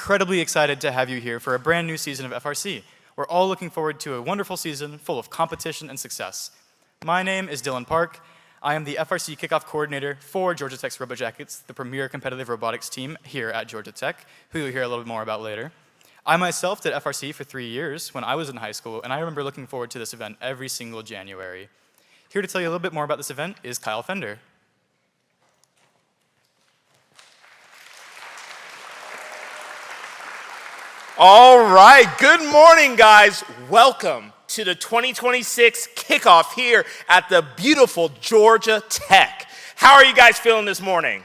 incredibly excited to have you here for a brand new season of FRC. We're all looking forward to a wonderful season full of competition and success. My name is Dylan Park. I am the FRC Kickoff Coordinator for Georgia Tech's RoboJackets, the premier competitive robotics team here at Georgia Tech, who you'll hear a little bit more about later. I myself did FRC for 3 years when I was in high school, and I remember looking forward to this event every single January. Here to tell you a little bit more about this event is Kyle Fender. All right, good morning, guys. Welcome to the 2026 kickoff here at the beautiful Georgia Tech. How are you guys feeling this morning?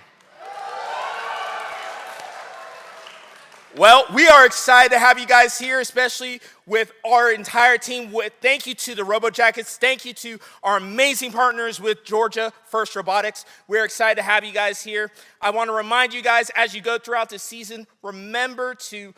Well, we are excited to have you guys here, especially with our entire team. Thank you to the RoboJackets. Thank you to our amazing partners with GeorgiaFIRST Robotics. We're excited to have you guys here. I want to remind you guys, as you go throughout the season, remember to,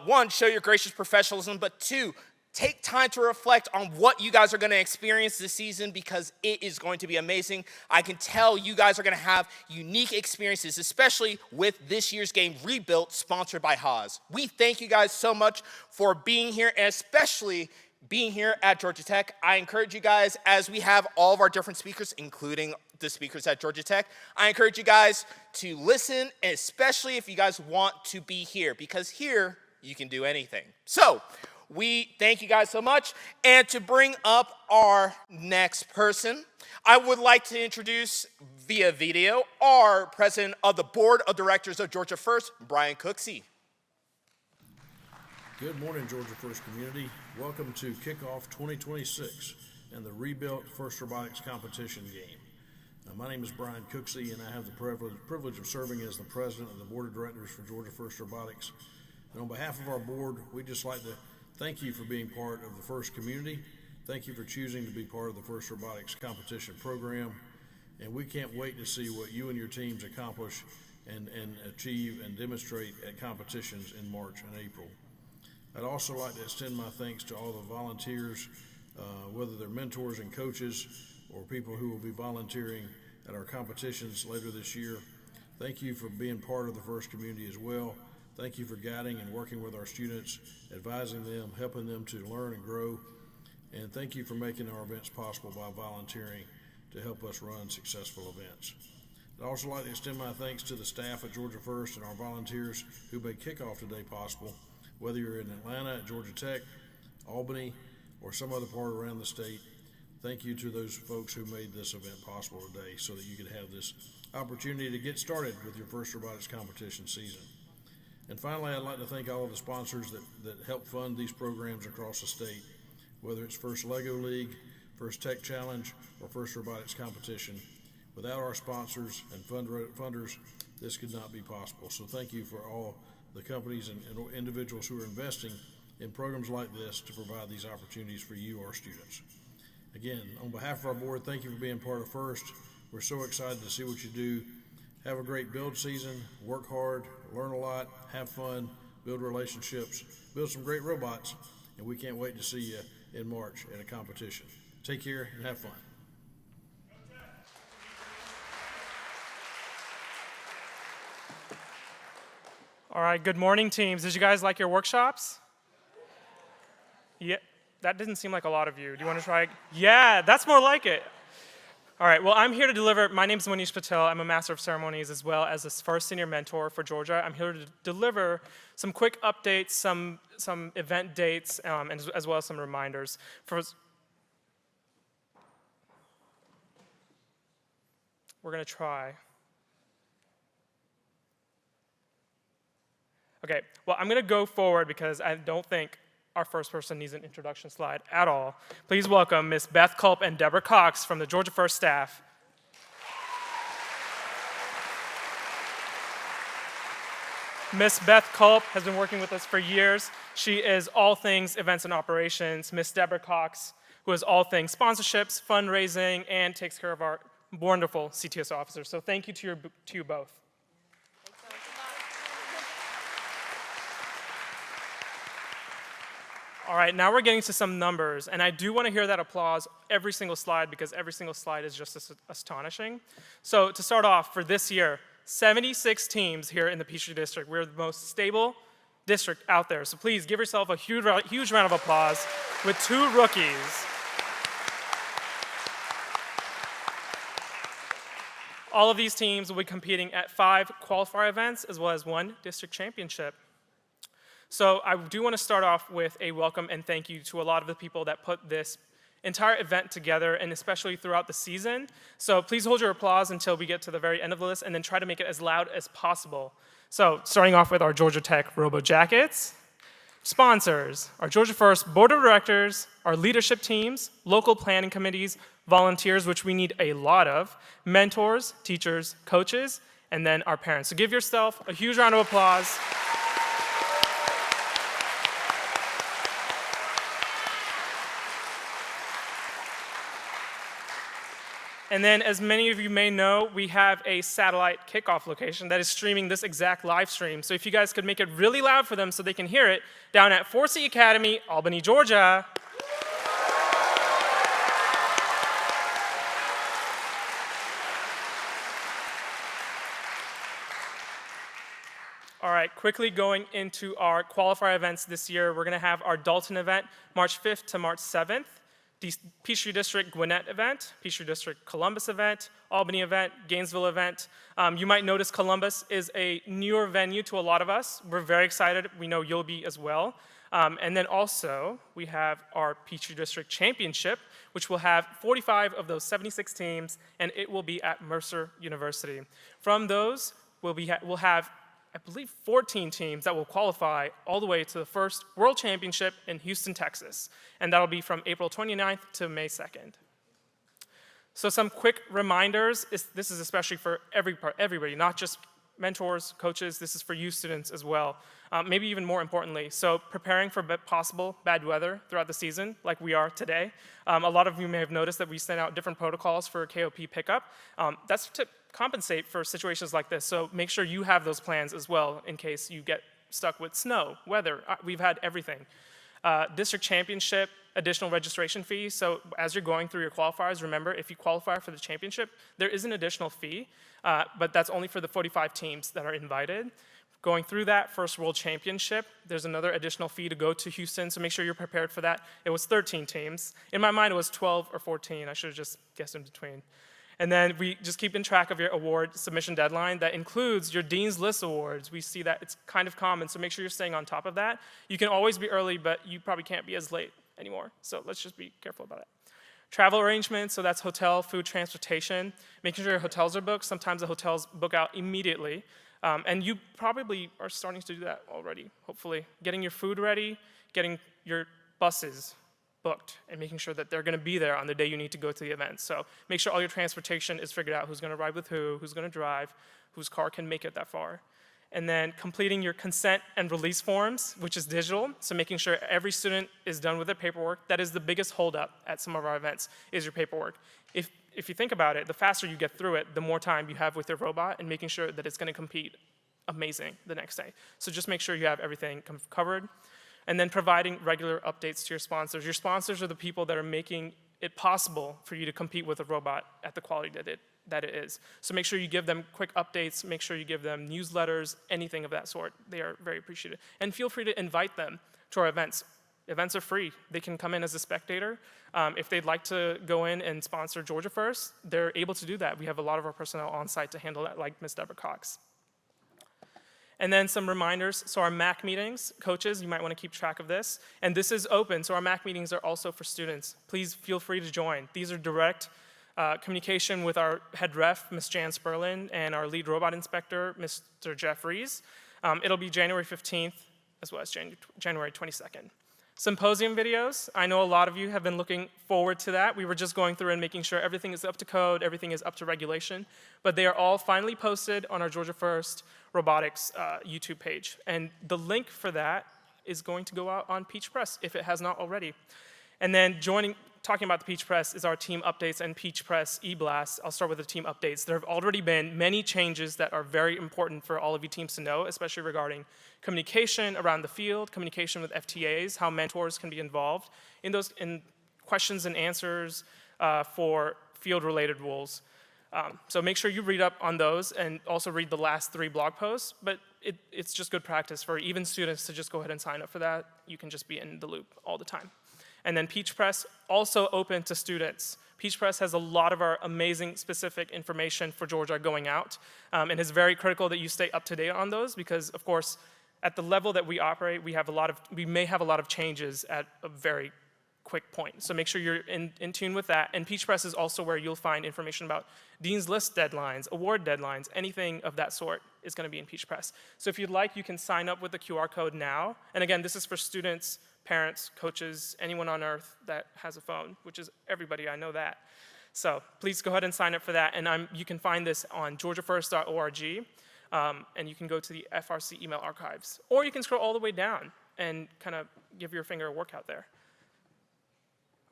one, show your gracious professionalism, but two, take time to reflect on what you guys are going to experience this season because it is going to be amazing. I can tell you guys are going to have unique experiences, especially with this year's game, Rebuilt, sponsored by Haas. We thank you guys so much for being here, and especially being here at Georgia Tech. I encourage you guys, as we have all of our different speakers, including the speakers at Georgia Tech, I encourage you guys to listen, and especially if you guys want to be here, because here you can do anything. So, we thank you guys so much. And to bring up our next person, I would like to introduce via video our president of the Board of Directors of GeorgiaFIRST, Brian Cooksey. Good morning, GeorgiaFIRST community. Welcome to Kickoff 2026 and the Rebuilt First Robotics competition game. My name is Brian Cooksey, and I have the privilege of serving as the president of the Board of Directors for GeorgiaFIRST Robotics. And on behalf of our board, we'd just like to thank you for being part of the FIRST community. Thank you for choosing to be part of the FIRST Robotics competition program. And we can't wait to see what you and your teams accomplish and achieve and demonstrate at competitions in March and April. I'd also like to extend my thanks to all the volunteers, whether they're mentors and coaches or people who will be volunteering at our competitions later this year. Thank you for being part of the FIRST community as well. Thank you for guiding and working with our students, advising them, helping them to learn and grow. And thank you for making our events possible by volunteering to help us run successful events. I'd also like to extend my thanks to the staff at GeorgiaFIRST and our volunteers who made Kickoff today possible, whether you're in Atlanta at Georgia Tech, Albany, or some other part around the state. Thank you to those folks who made this event possible today so that you could have this opportunity to get started with your first robotics competition season. And finally, I'd like to thank all of the sponsors that help fund these programs across the state, whether it's First Lego League, First Tech Challenge, or First Robotics Competition. Without our sponsors and funders, this could not be possible. So thank you for all the companies and individuals who are investing in programs like this to provide these opportunities for you, our students. Again, on behalf of our board, thank you for being part of FIRST. We're so excited to see what you do. Have a great build season, work hard, learn a lot, have fun, build relationships, build some great robots, and we can't wait to see you in March at a competition. Take care and have fun. All right, good morning, teams. Did you guys like your workshops? Yeah, that didn't seem like a lot of you. Do you want to try? Yeah, that's more like it. All right, well, I'm here to deliver. My name is Manish Patel. I'm a Master of Ceremonies as well as a first senior mentor for Georgia. I'm here to deliver some quick updates, some event dates, and as well as some reminders. We're going to try. Okay, well, I'm going to go forward because I don't think our first person needs an introduction slide at all. Please welcome Ms. Beth Culp and Deborah Cox from the GeorgiaFIRST staff. Ms. Beth Culp has been working with us for years. She is all things events and operations. Ms. Deborah Cox, who is all things sponsorships, fundraising, and takes care of our wonderful CTSO officers. So thank you to you both. All right, now we're getting to some numbers, and I do want to hear that applause every single slide because every single slide is just astonishing. So to start off, for this year, 76 teams here in the Peachtree District. We're the most stable district out there. So please give yourself a huge round of applause with 2 rookies. All of these teams will be competing at 5 qualifier events as well as 1 district championship. So I do want to start off with a welcome and thank you to a lot of the people that put this entire event together, and especially throughout the season. So please hold your applause until we get to the very end of the list, and then try to make it as loud as possible. So starting off with our Georgia Tech RoboJackets, sponsors, our Georgia First Board of Directors, our leadership teams, local planning committees, volunteers, which we need a lot of, mentors, teachers, coaches, and then our parents. So give yourself a huge round of applause. And then, as many of you may know, we have a satellite kickoff location that is streaming this exact live stream. So if you guys could make it really loud for them so they can hear it, down at FRC Academy, Albany, Georgia. All right, quickly going into our qualifier events this year, we're going to have our Dalton event, March 5th to March 7th. The Peachtree District Gwinnett event, Peachtree District Columbus event, Albany event, Gainesville event. You might notice Columbus is a newer venue to a lot of us. We're very excited. We know you'll be as well. And then also, we have our Peachtree District Championship, which will have 45 of those 76 teams, and it will be at Mercer University. From those, we'll have, I believe, 14 teams that will qualify all the way to the first World Championship in Houston, Texas. And that'll be from April 29th to May 2nd. So some quick reminders. This is especially for everybody, not just mentors, coaches. This is for you students as well. Maybe even more importantly, so preparing for possible bad weather throughout the season, like we are today. A lot of you may have noticed that we sent out different protocols for KOP pickup. That's to compensate for situations like this, so make sure you have those plans as well in case you get stuck with snow, weather. We've had everything. District championship, additional registration fee. So as you're going through your qualifiers, remember, if you qualify for the championship, there is an additional fee, but that's only for the 45 teams that are invited. Going through that first World Championship, there's another additional fee to go to Houston, so make sure you're prepared for that. It was 13 teams. In my mind, it was 12 or 14. I should have just guessed in between. And then we just keep in track of your award submission deadline. That includes your Dean's List awards. We see that it's kind of common, so make sure you're staying on top of that. You can always be early, but you probably can't be as late anymore. So let's just be careful about it. Travel arrangements, so that's hotel, food, transportation. Making sure your hotels are booked. Sometimes the hotels book out immediately. And you probably are starting to do that already, hopefully. Getting your food ready, getting your buses booked, and making sure that they're going to be there on the day you need to go to the event. So make sure all your transportation is figured out, who's going to ride with who's going to drive, whose car can make it that far. And then completing your consent and release forms, which is digital, so making sure every student is done with their paperwork. That is the biggest holdup at some of our events, is your paperwork. If you think about it, the faster you get through it, the more time you have with your robot, and making sure that it's going to compete amazing the next day. So just make sure you have everything covered. And then providing regular updates to your sponsors. Your sponsors are the people that are making it possible for you to compete with a robot at the quality that it is. So make sure you give them quick updates, make sure you give them newsletters, anything of that sort. They are very appreciative. And feel free to invite them to our events. Events are free. They can come in as a spectator. If they'd like to go in and sponsor Georgia First, they're able to do that. We have a lot of our personnel on site to handle that, like Ms. Deborah Cox. And then some reminders. So our MAC meetings, coaches, you might want to keep track of this. And this is open, so our MAC meetings are also for students. Please feel free to join. These are direct communication with our head ref, Ms. Jan Sperlin, and our lead robot inspector, Mr. Jeff Rees. It'll be January 15th as well as January 22nd. Symposium videos, I know a lot of you have been looking forward to that. We were just going through and making sure everything is up to code, everything is up to regulation, but they are all finally posted on our Georgia First Robotics YouTube page. And the link for that is going to go out on Peach Press if it has not already. And then talking about the Peach Press is our team updates and Peach Press e-blast. I'll start with the team updates. There have already been many changes that are very important for all of you teams to know, especially regarding communication around the field, communication with FTAs, how mentors can be involved in questions and answers for field-related rules. So make sure you read up on those and also read the last 3 blog posts. But it's just good practice for even students to just go ahead and sign up for that. You can just be in the loop all the time. And then Peach Press, also open to students. Peach Press has a lot of our amazing specific information for Georgia going out, and it's very critical that you stay up to date on those because, of course, at the level that we operate, we may have a lot of changes at a very quick point. So make sure you're in tune with that. And Peach Press is also where you'll find information about Dean's List deadlines, award deadlines, anything of that sort is going to be in Peach Press. So if you'd like, you can sign up with the QR code now. And again, this is for students, parents, coaches, anyone on earth that has a phone, which is everybody, I know that. So please go ahead and sign up for that. And you can find this on GeorgiaFIRST.org, and you can go to the FRC email archives. Or you can scroll all the way down and kind of give your finger a workout there.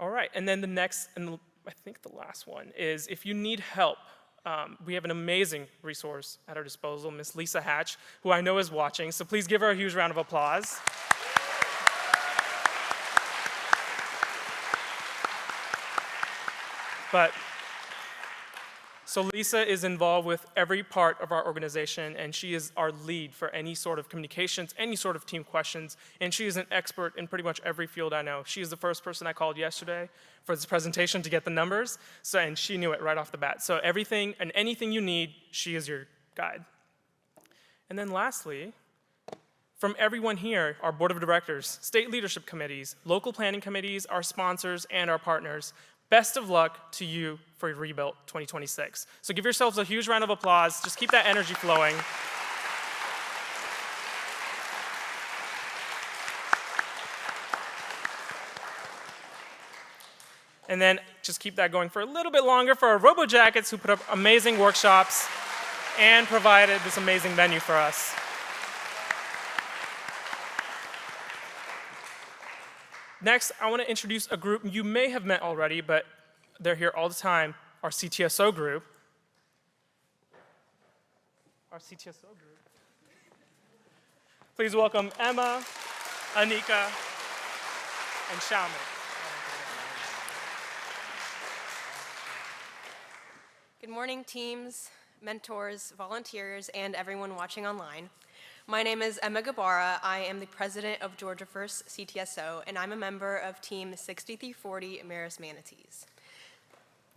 All right, and then the next, and I think the last one, is if you need help, we have an amazing resource at our disposal, Miss Lisa Hatch, who I know is watching, so please give her a huge round of applause. So Lisa is involved with every part of our organization, and she is our lead for any sort of communications, any sort of team questions, and she is an expert in pretty much every field I know. She is the first person I called yesterday for this presentation to get the numbers, and she knew it right off the bat. So everything and anything you need, she is your guide. And then lastly, from everyone here, our board of directors, state leadership committees, local planning committees, our sponsors, and our partners, best of luck to you for Rebuilt 2026. So give yourselves a huge round of applause. Just keep that energy flowing. And then just keep that going for a little bit longer for our RoboJackets, who put up amazing workshops and provided this amazing venue for us. Next, I want to introduce a group you may have met already, but they're here all the time, our CTSO group. Our CTSO group. Please welcome Emma, Anika, and Xiaoming. Good morning, teams, mentors, volunteers, and everyone watching online. My name is Emma Gabara. I am the president of GeorgiaFIRST CTSO, and I'm a member of Team 6340 Maris Manatees.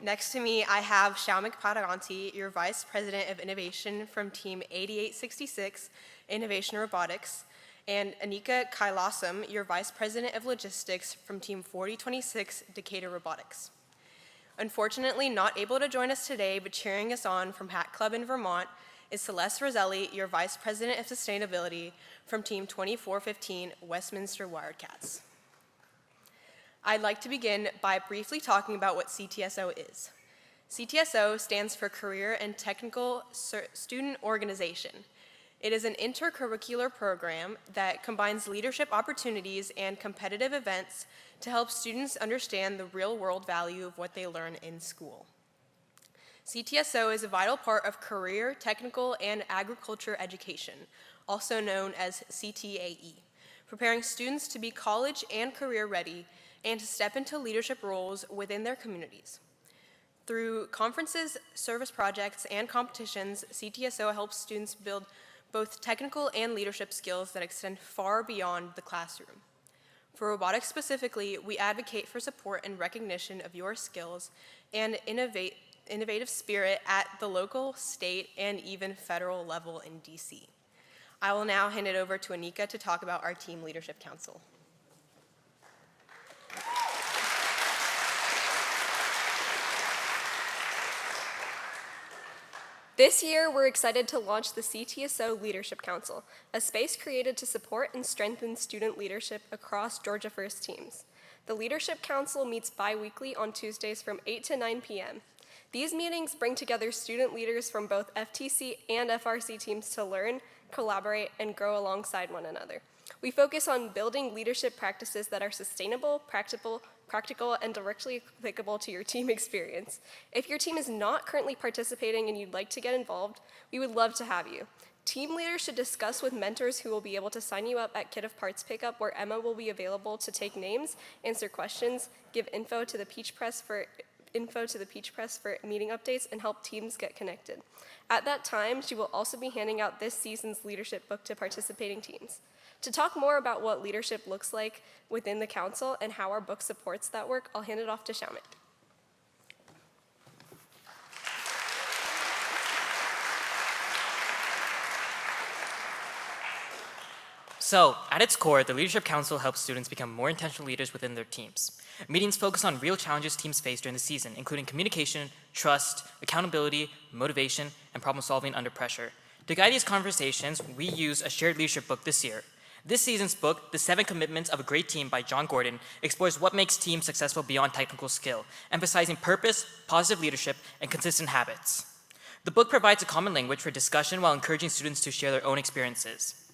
Next to me, I have Xiaoming Padaganti, your Vice President of Innovation from Team 8866 Innovation Robotics, and Anika Kailasam, your Vice President of Logistics from Team 4026 Decatur Robotics. Unfortunately, not able to join us today, but cheering us on from Hat Club in Vermont is Celeste Roselli, your Vice President of Sustainability from Team 2415 Westminster Wildcats. I'd like to begin by briefly talking about what CTSO is. CTSO stands for Career and Technical Student Organization. It is an intercurricular program that combines leadership opportunities and competitive events to help students understand the real-world value of what they learn in school. CTSO is a vital part of career, technical, and agriculture education, also known as CTAE, preparing students to be college and career ready and to step into leadership roles within their communities. Through conferences, service projects, and competitions, CTSO helps students build both technical and leadership skills that extend far beyond the classroom. For robotics specifically, we advocate for support and recognition of your skills and innovative spirit at the local, state, and even federal level in DC. I will now hand it over to Anika to talk about our Team Leadership Council. This year, we're excited to launch the CTSO Leadership Council, a space created to support and strengthen student leadership across GeorgiaFIRST teams. The Leadership Council meets bi-weekly on Tuesdays from 8 to 9 p.m. These meetings bring together student leaders from both FTC and FRC teams to learn, collaborate, and grow alongside one another. We focus on building leadership practices that are sustainable, practical, and directly applicable to your team experience. If your team is not currently participating and you'd like to get involved, we would love to have you. Team leaders should discuss with mentors who will be able to sign you up at Kit of Parts Pickup, where Emma will be available to take names, answer questions, give info to the Peach Press for info to the Peach Press for meeting updates and help teams get connected. At that time, she will also be handing out this season's leadership book to participating teams. To talk more about what leadership looks like within the council and how our book supports that work, I'll hand it off to Shamit. So, at its core, the Leadership Council helps students become more intentional leaders within their teams. Meetings focus on real challenges teams face during the season, including communication, trust, accountability, motivation, and problem solving under pressure. To guide these conversations, we use a shared leadership book this year. This season's book, The 7 Commitments of a Great Team by John Gordon, explores what makes teams successful beyond technical skill, emphasizing purpose, positive leadership, and consistent habits. The book provides a common language for discussion while encouraging students to share their own experiences.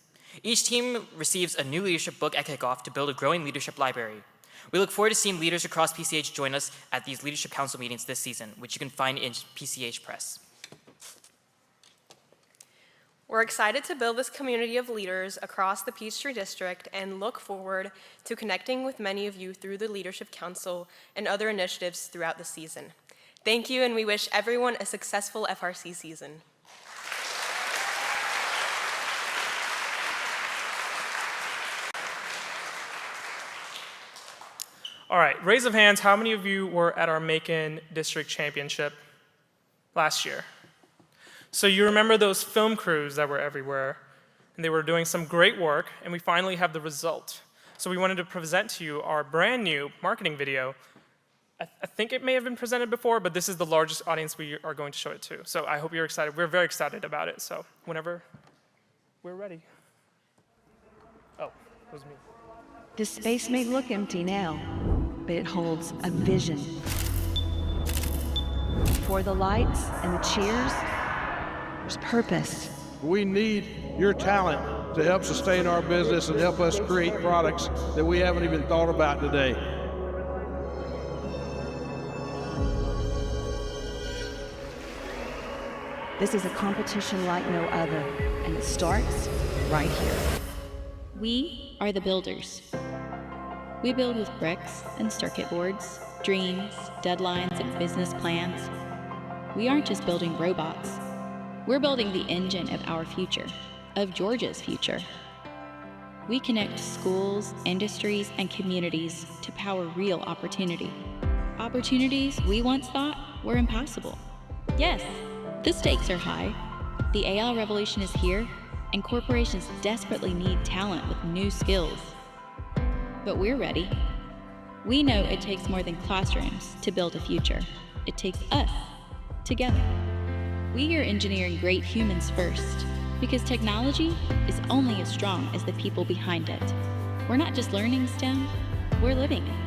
Each team receives a new leadership book at Kickoff to build a growing leadership library. We look forward to seeing leaders across PCH join us at these Leadership Council meetings this season, which you can find in PCH Press. We're excited to build this community of leaders across the Peachtree District and look forward to connecting with many of you through the Leadership Council and other initiatives throughout the season. Thank you, and we wish everyone a successful FRC season. All right, raise of hands, how many of you were at our Macon District Championship last year? So you remember those film crews that were everywhere, and they were doing some great work, and we finally have the result. So we wanted to present to you our brand new marketing video. I think it may have been presented before, but this is the largest audience we are going to show it to. So I hope you're excited. We're very excited about it, so whenever we're ready. Oh, it was me. This space may look empty now, but it holds a vision. For the lights and the cheers, there's purpose. We need your talent to help sustain our business and help us create products that we haven't even thought about today. This is a competition like no other, and it starts right here. We are the builders. We build with bricks and circuit boards, dreams, deadlines, and business plans. We aren't just building robots. We're building the engine of our future, of Georgia's future. We connect schools, industries, and communities to power real opportunity. Opportunities we once thought were impossible. Yes, the stakes are high. The AI revolution is here, and corporations desperately need talent with new skills. But we're ready. We know it takes more than classrooms to build a future. It takes us together. We are engineering great humans first, because technology is only as strong as the people behind it. We're not just learning STEM, we're living it.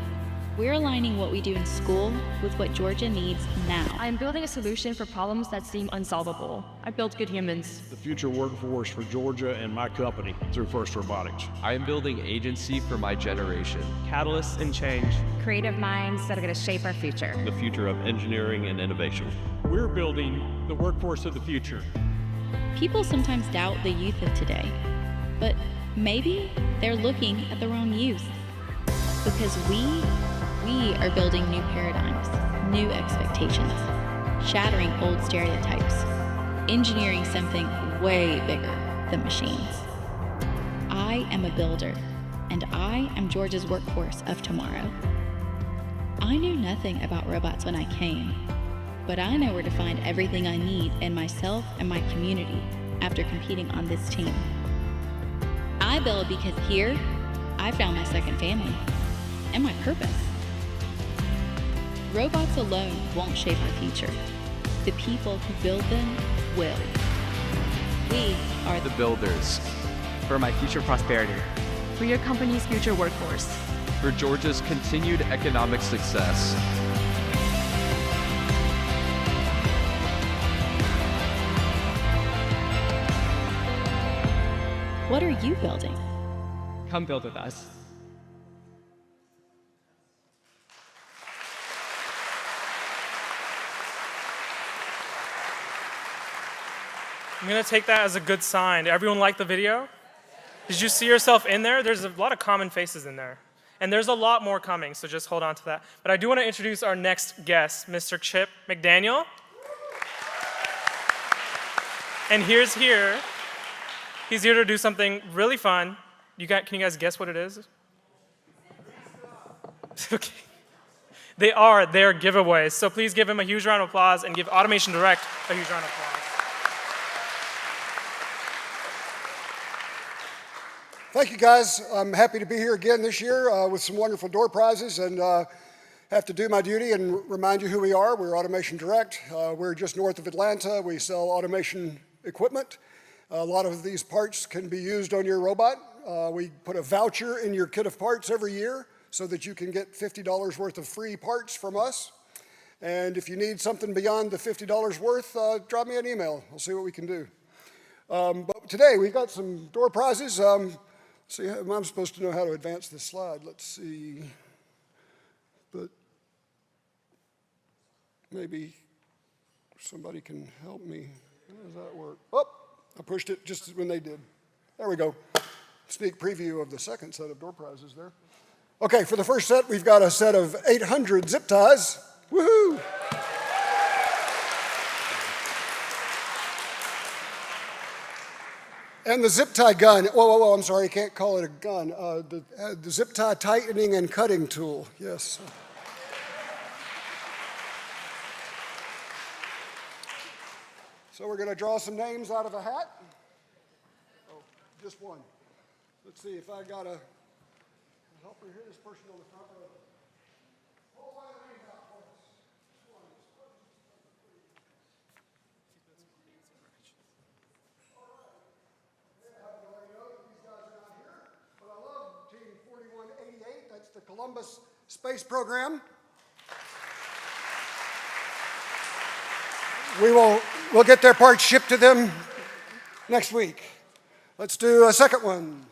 We're aligning what we do in school with what Georgia needs now. I'm building a solution for problems that seem unsolvable. I built good humans. The future workforce for Georgia and my company through FIRST Robotics. I am building agency for my generation. Catalysts and change. Creative minds that are going to shape our future. The future of engineering and innovation. We're building the workforce of the future. People sometimes doubt the youth of today, but maybe they're looking at the wrong youth. Because we are building new paradigms, new expectations, shattering old stereotypes, engineering something way bigger than machines. I am a builder, and I am Georgia's workforce of tomorrow. I knew nothing about robots when I came, but I know where to find everything I need in myself and my community after competing on this team. I build because here, I found my second family and my purpose. Robots alone won't shape our future. The people who build them will. We are The builders. For my future prosperity. For your company's future workforce. For Georgia's continued economic success. What are you building? Come build with us. I'm gonna take that as a good sign. Did everyone like the video? Did you see yourself in there? There's a lot of common faces in there. And there's a lot more coming, so just hold on to that. But I do want to introduce our next guest, Mr. Chip McDaniel. And he's here to do something really fun. Can you guys guess what it is? Okay. They're giveaways. So please give him a huge round of applause and give Automation Direct a huge round of applause. Thank you, guys. I'm happy to be here again this year with some wonderful door prizes, and have to do my duty and remind you who we are. We're Automation Direct. We're just north of Atlanta. We sell automation equipment. A lot of these parts can be used on your robot. We put a voucher in your kit of parts every year so that you can get $50 worth of free parts from us. And if you need something beyond the $50 worth, drop me an email. We'll see what we can do. But today we've got some door prizes. See, I'm supposed to know how to advance this slide. Let's see. But maybe somebody can help me. How does that work? Oh, I pushed it just when they did. There we go. Sneak preview of the second set of door prizes there. Okay, for the first set, we've got a set of 800 zip ties. Woohoo! And the zip tie gun. Whoa, I'm sorry, I can't call it a gun. The zip tie tightening and cutting tool, yes. So we're going to draw some names out of a hat. Oh, just one. Let's see if I got a helper here. This person on the front row. Hold my names out for us. That's the Columbus Space Program. We'll get their parts shipped to them next week. Let's do a second one.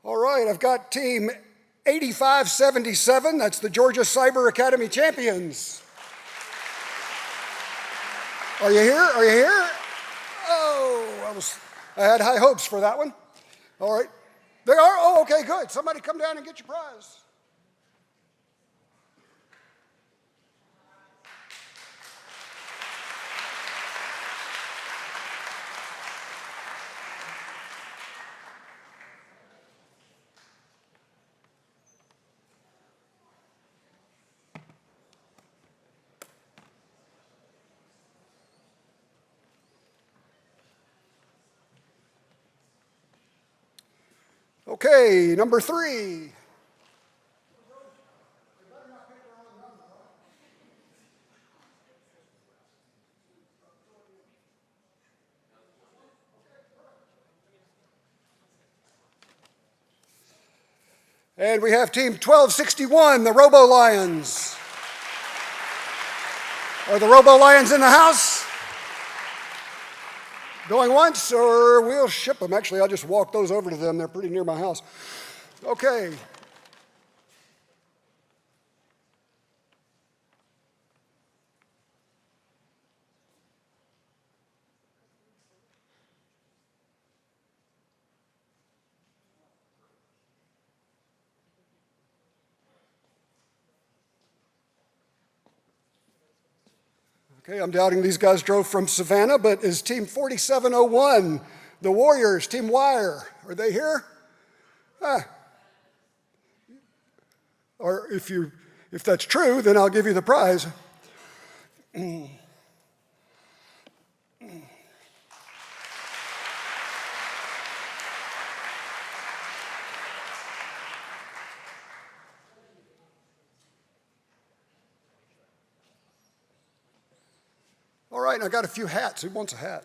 All right, I've got team 8577. That's the Georgia Cyber Academy champions. Are you here? Are you here? Oh, I had high hopes for that one. All right. They are? Oh, okay, good. Somebody come down and get your prize. Okay, number 3. And we have team 1261, the Robo Lions. Are the Robo Lions in the house? Going once, or we'll ship them. Actually, I'll just walk those over to them. They're pretty near my house. Okay. Okay, I'm doubting these guys drove from Savannah, but is team 4701, the Warriors, team Wire, are they here? Or if that's true, then I'll give you the prize. All right, and I got a few hats. Who wants a hat?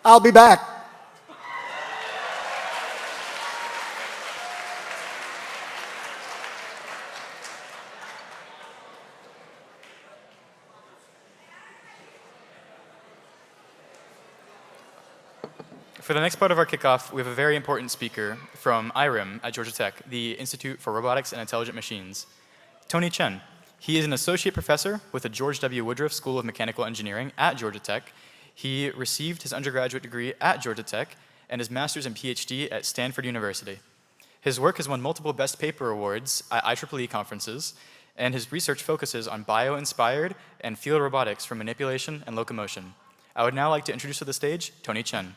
I'll be back. For the next part of our kickoff, we have a very important speaker from IRIM at Georgia Tech, the Institute for Robotics and Intelligent Machines, Tony Chen. He is an associate professor with the George W. Woodruff School of Mechanical Engineering at Georgia Tech. He received his undergraduate degree at Georgia Tech and his master's and PhD at Stanford University. His work has won multiple Best Paper Awards at IEEE conferences, and his research focuses on bio-inspired and field robotics for manipulation and locomotion. I would now like to introduce to the stage Tony Chen.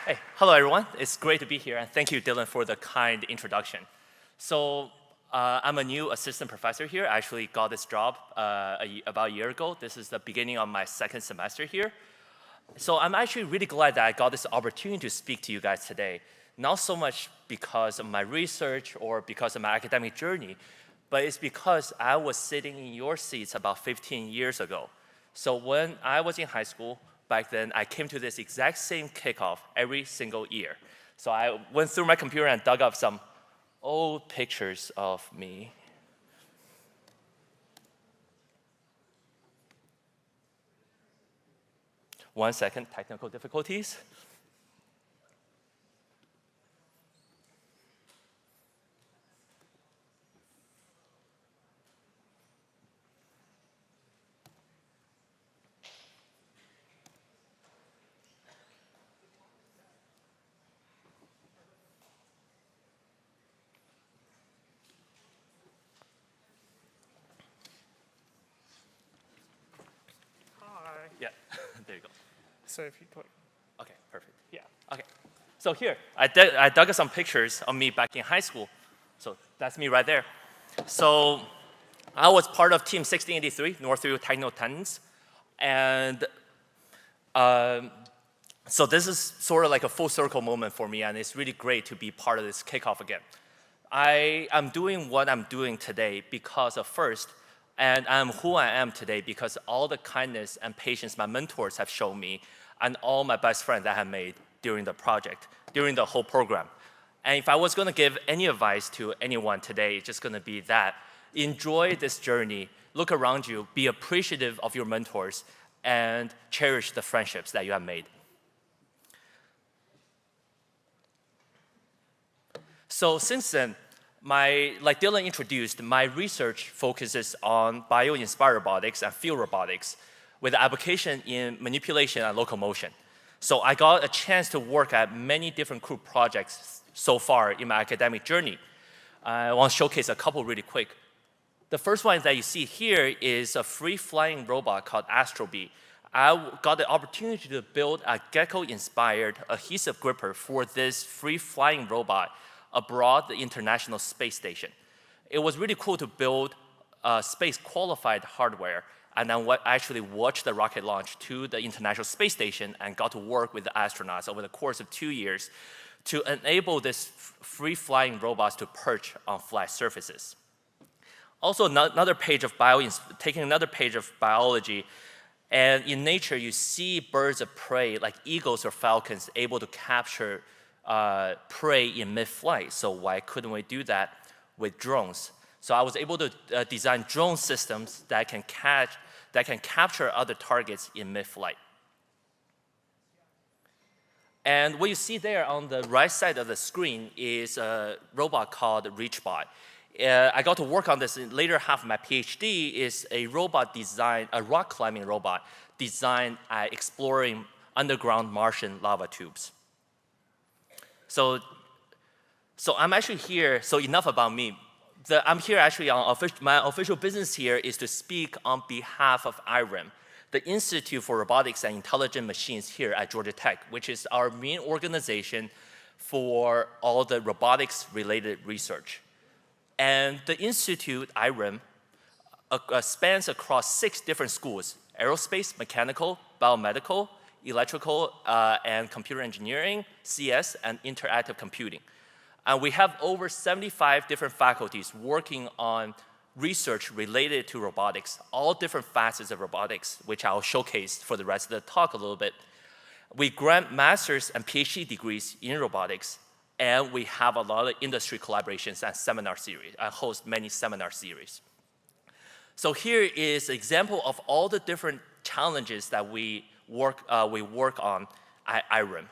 Hey, hello everyone. It's great to be here, and thank you, Dylan, for the kind introduction. So I'm a new assistant professor here. I actually got this job about a year ago. This is the beginning of my second semester here. So I'm actually really glad that I got this opportunity to speak to you guys today. Not so much because of my research or because of my academic journey, but it's because I was sitting in your seats about 15 years ago. So when I was in high school, back then, I came to this exact same kickoff every single year. So I went through my computer and dug up some old pictures of me. One second, technical difficulties. Yeah, there you go. So if you put, Okay, perfect. yeah. Okay, so here, I dug up some pictures of me back in high school. So that's me right there. So I was part of Team 1683, Northview Technical Attendance. And so this is sort of like a full circle moment for me, and it's really great to be part of this kickoff again. I'm doing what I'm doing today because of First, and I'm who I am today because all the kindness and patience my mentors have shown me and all my best friends I have made during the project, during the whole program. And if I was going to give any advice to anyone today, it's just going to be that. Enjoy this journey, look around you, be appreciative of your mentors, and cherish the friendships that you have made. So since then, like Dylan introduced, my research focuses on bio-inspired robotics and field robotics with application in manipulation and locomotion. So I got a chance to work at many different group projects so far in my academic journey. I want to showcase a couple really quick. The first one that you see here is a free-flying robot called Astrobee. I got the opportunity to build a gecko-inspired adhesive gripper for this free-flying robot aboard the International Space Station. It was really cool to build space-qualified hardware and then actually watch the rocket launch to the International Space Station and got to work with the astronauts over the course of 2 years to enable this free-flying robots to perch on flat surfaces. Also, taking another page of biology, and in nature, you see birds of prey like eagles or falcons able to capture prey in mid-flight. So why couldn't we do that with drones? So I was able to design drone systems that can capture other targets in mid-flight. And what you see there on the right side of the screen is a robot called ReachBot. I got to work on this in the later half of my PhD. Is a robot design, a rock climbing robot designed at exploring underground Martian lava tubes. So I'm actually here, so enough about me. I'm here actually on my official business here is to speak on behalf of IRIM, the Institute for Robotics and Intelligent Machines here at Georgia Tech, which is our main organization for all the robotics-related research. And the Institute, IRIM, spans across 6 different schools: aerospace, mechanical, biomedical, electrical, and computer engineering, CS, and interactive computing. And we have over 75 different faculties working on research related to robotics, all different facets of robotics, which I'll showcase for the rest of the talk a little bit. We grant master's and PhD degrees in robotics, and we have a lot of industry collaborations and seminar series. I host many seminar series. So here is an example of all the different challenges that we work on at IREM.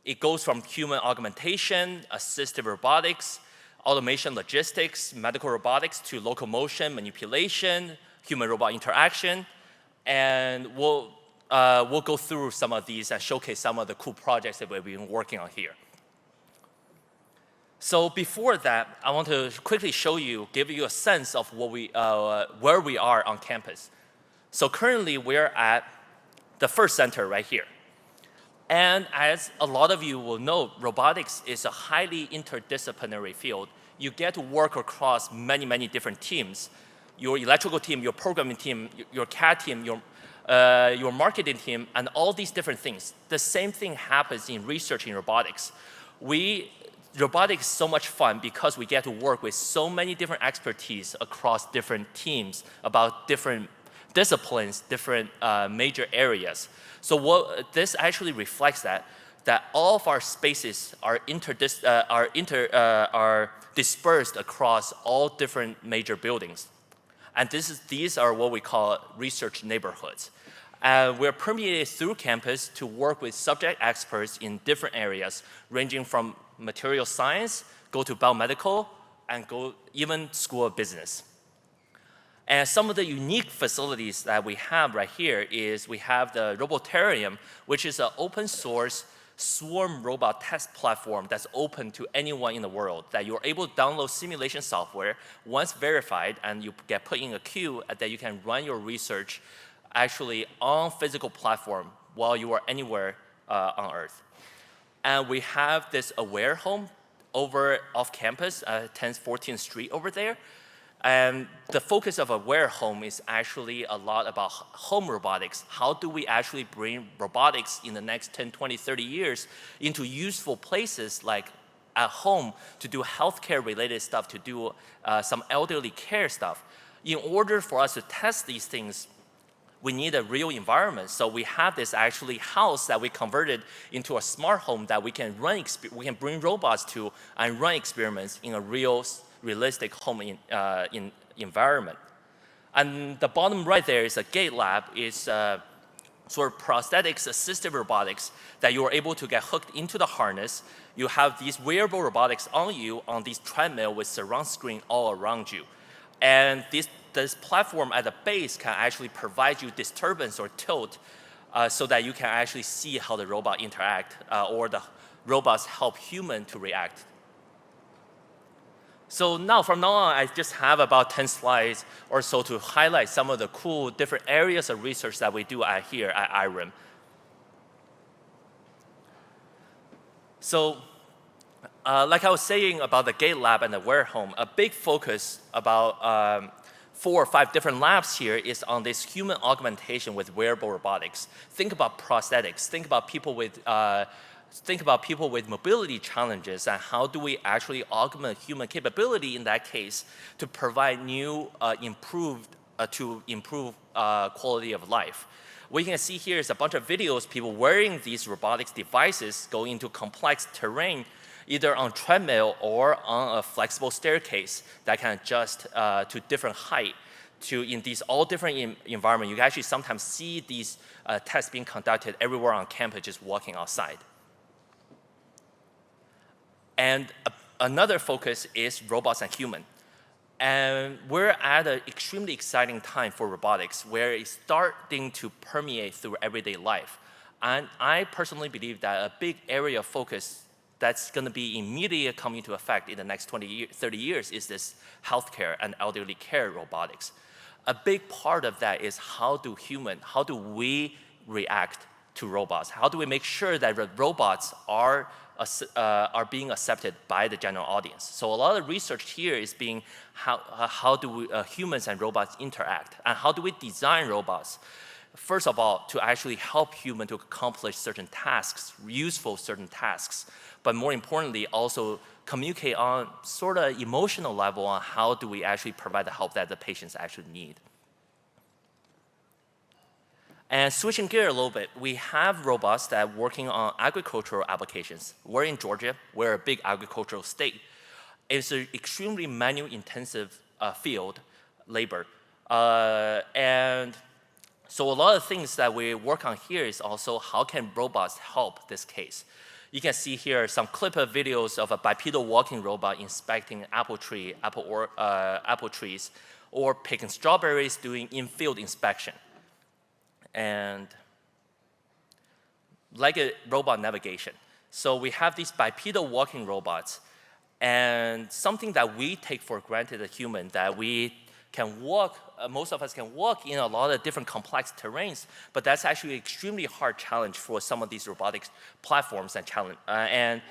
It goes from human augmentation, assistive robotics, automation logistics, medical robotics, to locomotion, manipulation, human-robot interaction, and we'll go through some of these and showcase some of the cool projects that we've been working on here. So before that, I want to quickly give you a sense of where we are on campus. So currently, we're at the Ferst Center right here. And as a lot of you will know, robotics is a highly interdisciplinary field. You get to work across many, many different teams. Your electrical team, your programming team, your CAD team, your marketing team, and all these different things. The same thing happens in research in robotics. Robotics is so much fun because we get to work with so many different expertise across different teams about different disciplines, different major areas. So what this actually reflects that all of our spaces are dispersed across all different major buildings. And these are what we call research neighborhoods. We're permeated through campus to work with subject experts in different areas, ranging from material science, go to biomedical, and go even School of Business. And some of the unique facilities that we have right here is we have the Roboterium, which is an open source swarm robot test platform that's open to anyone in the world, that you're able to download simulation software. Once verified, and you get put in a queue, that you can run your research actually on physical platform while you are anywhere on Earth. And we have this Aware Home over off campus, 10th, 14th Street over there. And the focus of Aware Home is actually a lot about home robotics. How do we actually bring robotics in the next 10, 20, 30 years into useful places like at home to do healthcare related stuff, to do some elderly care stuff. In order for us to test these things, we need a real environment. So we have this actually house that we converted into a smart home that we can bring robots to and run experiments in a realistic home environment. And the bottom right there is a gate lab. It's sort of prosthetics assistive robotics that you are able to get hooked into the harness. You have these wearable robotics on you on this treadmill with surround screen all around you. And this platform at the base can actually provide you disturbance or tilt so that you can actually see how the robot interact or the robots help human to react. So now, from now on, I just have about 10 slides or so to highlight some of the cool different areas of research that we do here at IREM. So, like I was saying about the Gate Lab and the Aware Home, a big focus about 4 or 5 different labs here is on this human augmentation with wearable robotics. Think about prosthetics. Think about people with mobility challenges, and how do we actually augment human capability in that case to provide new, improved quality of life. What you can see here is a bunch of videos, people wearing these robotics devices going into complex terrain, either on treadmill or on a flexible staircase that can adjust to different height. In these all different environments, you can actually sometimes see these tests being conducted everywhere on campus, just walking outside. And another focus is robots and human. And we're at an extremely exciting time for robotics, where it's starting to permeate through everyday life. And I personally believe that a big area of focus that's going to be immediately coming into effect in the next 20, 30 years is this healthcare and elderly care robotics. A big part of that is how do we react to robots? How do we make sure that robots are being accepted by the general audience? So a lot of research here is being how do humans and robots interact, and how do we design robots first of all, to actually help human to accomplish certain tasks, useful certain tasks, but more importantly, also communicate on sort of emotional level on how do we actually provide the help that the patients actually need. And switching gear a little bit, we have robots that are working on agricultural applications. We're in Georgia, we're a big agricultural state. It's an extremely manual intensive field, labor. And so a lot of things that we work on here is also how can robots help this case. You can see here some clip of videos of a bipedal walking robot inspecting apple trees, or picking strawberries, doing in-field inspection. And like a robot navigation. So we have these bipedal walking robots, and something that we take for granted as human, that we can walk, most of us can walk in a lot of different complex terrains, but that's actually an extremely hard challenge for some of these robotics platforms and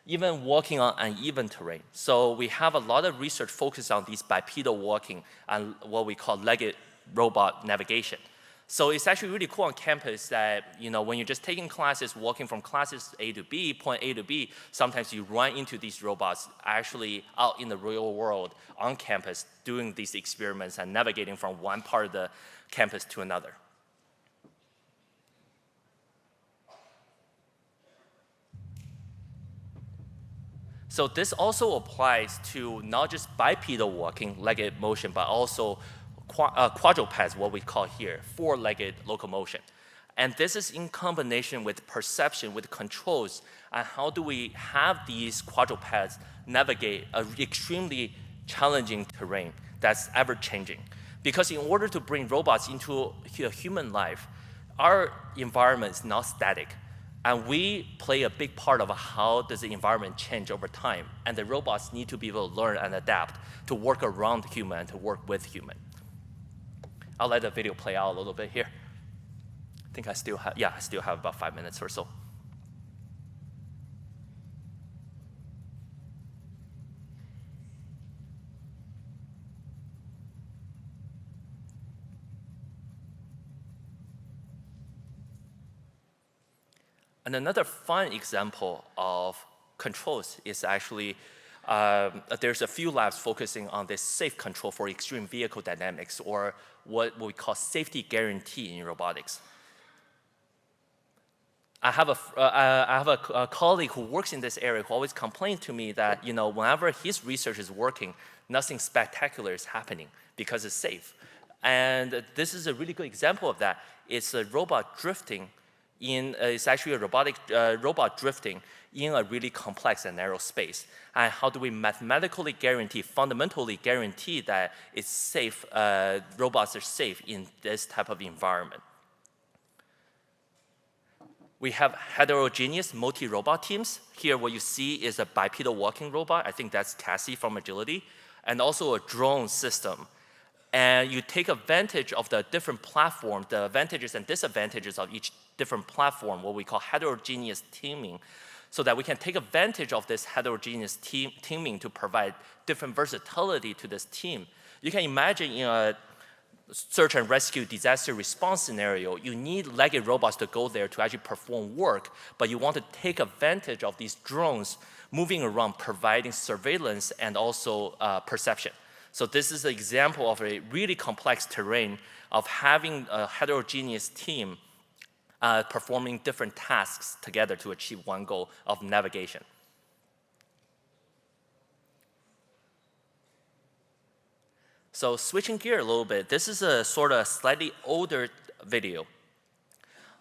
even walking on uneven terrain. So we have a lot of research focused on these bipedal walking and what we call legged robot navigation. So it's actually really cool on campus that, when you're just taking classes, walking from classes A to B, point A to B, sometimes you run into these robots actually out in the real world on campus doing these experiments and navigating from one part of the campus to another. So this also applies to not just bipedal walking, legged motion, but also quadrupeds, what we call here, four-legged locomotion. And this is in combination with perception, with controls, and how do we have these quadrupeds navigate an extremely challenging terrain that's ever-changing. Because in order to bring robots into a human life, our environment is not static. And we play a big part of how does the environment change over time. And the robots need to be able to learn and adapt to work around human and to work with human. I'll let the video play out a little bit here. I think I still have about 5 minutes or so. And another fun example of controls is actually there's a few labs focusing on this safe control for extreme vehicle dynamics, or what we call safety guarantee in robotics. I have a colleague who works in this area who always complains to me that whenever his research is working, nothing spectacular is happening because it's safe. And this is a really good example of that. It's a robot drifting it's actually a robot drifting in a really complex and narrow space. And how do we mathematically fundamentally guarantee that it's safe, robots are safe in this type of environment? We have heterogeneous multi-robot teams. Here what you see is a bipedal walking robot. I think that's Cassie from Agility, and also a drone system. And you take advantage of the different platform, the advantages and disadvantages of each different platform, what we call heterogeneous teaming, so that we can take advantage of this heterogeneous teaming to provide different versatility to this team. You can imagine in a search and rescue disaster response scenario, you need legged robots to go there to actually perform work, but you want to take advantage of these drones moving around, providing surveillance and also perception. So this is an example of a really complex terrain of having a heterogeneous team performing different tasks together to achieve one goal of navigation. So switching gear a little bit, this is a sort of slightly older video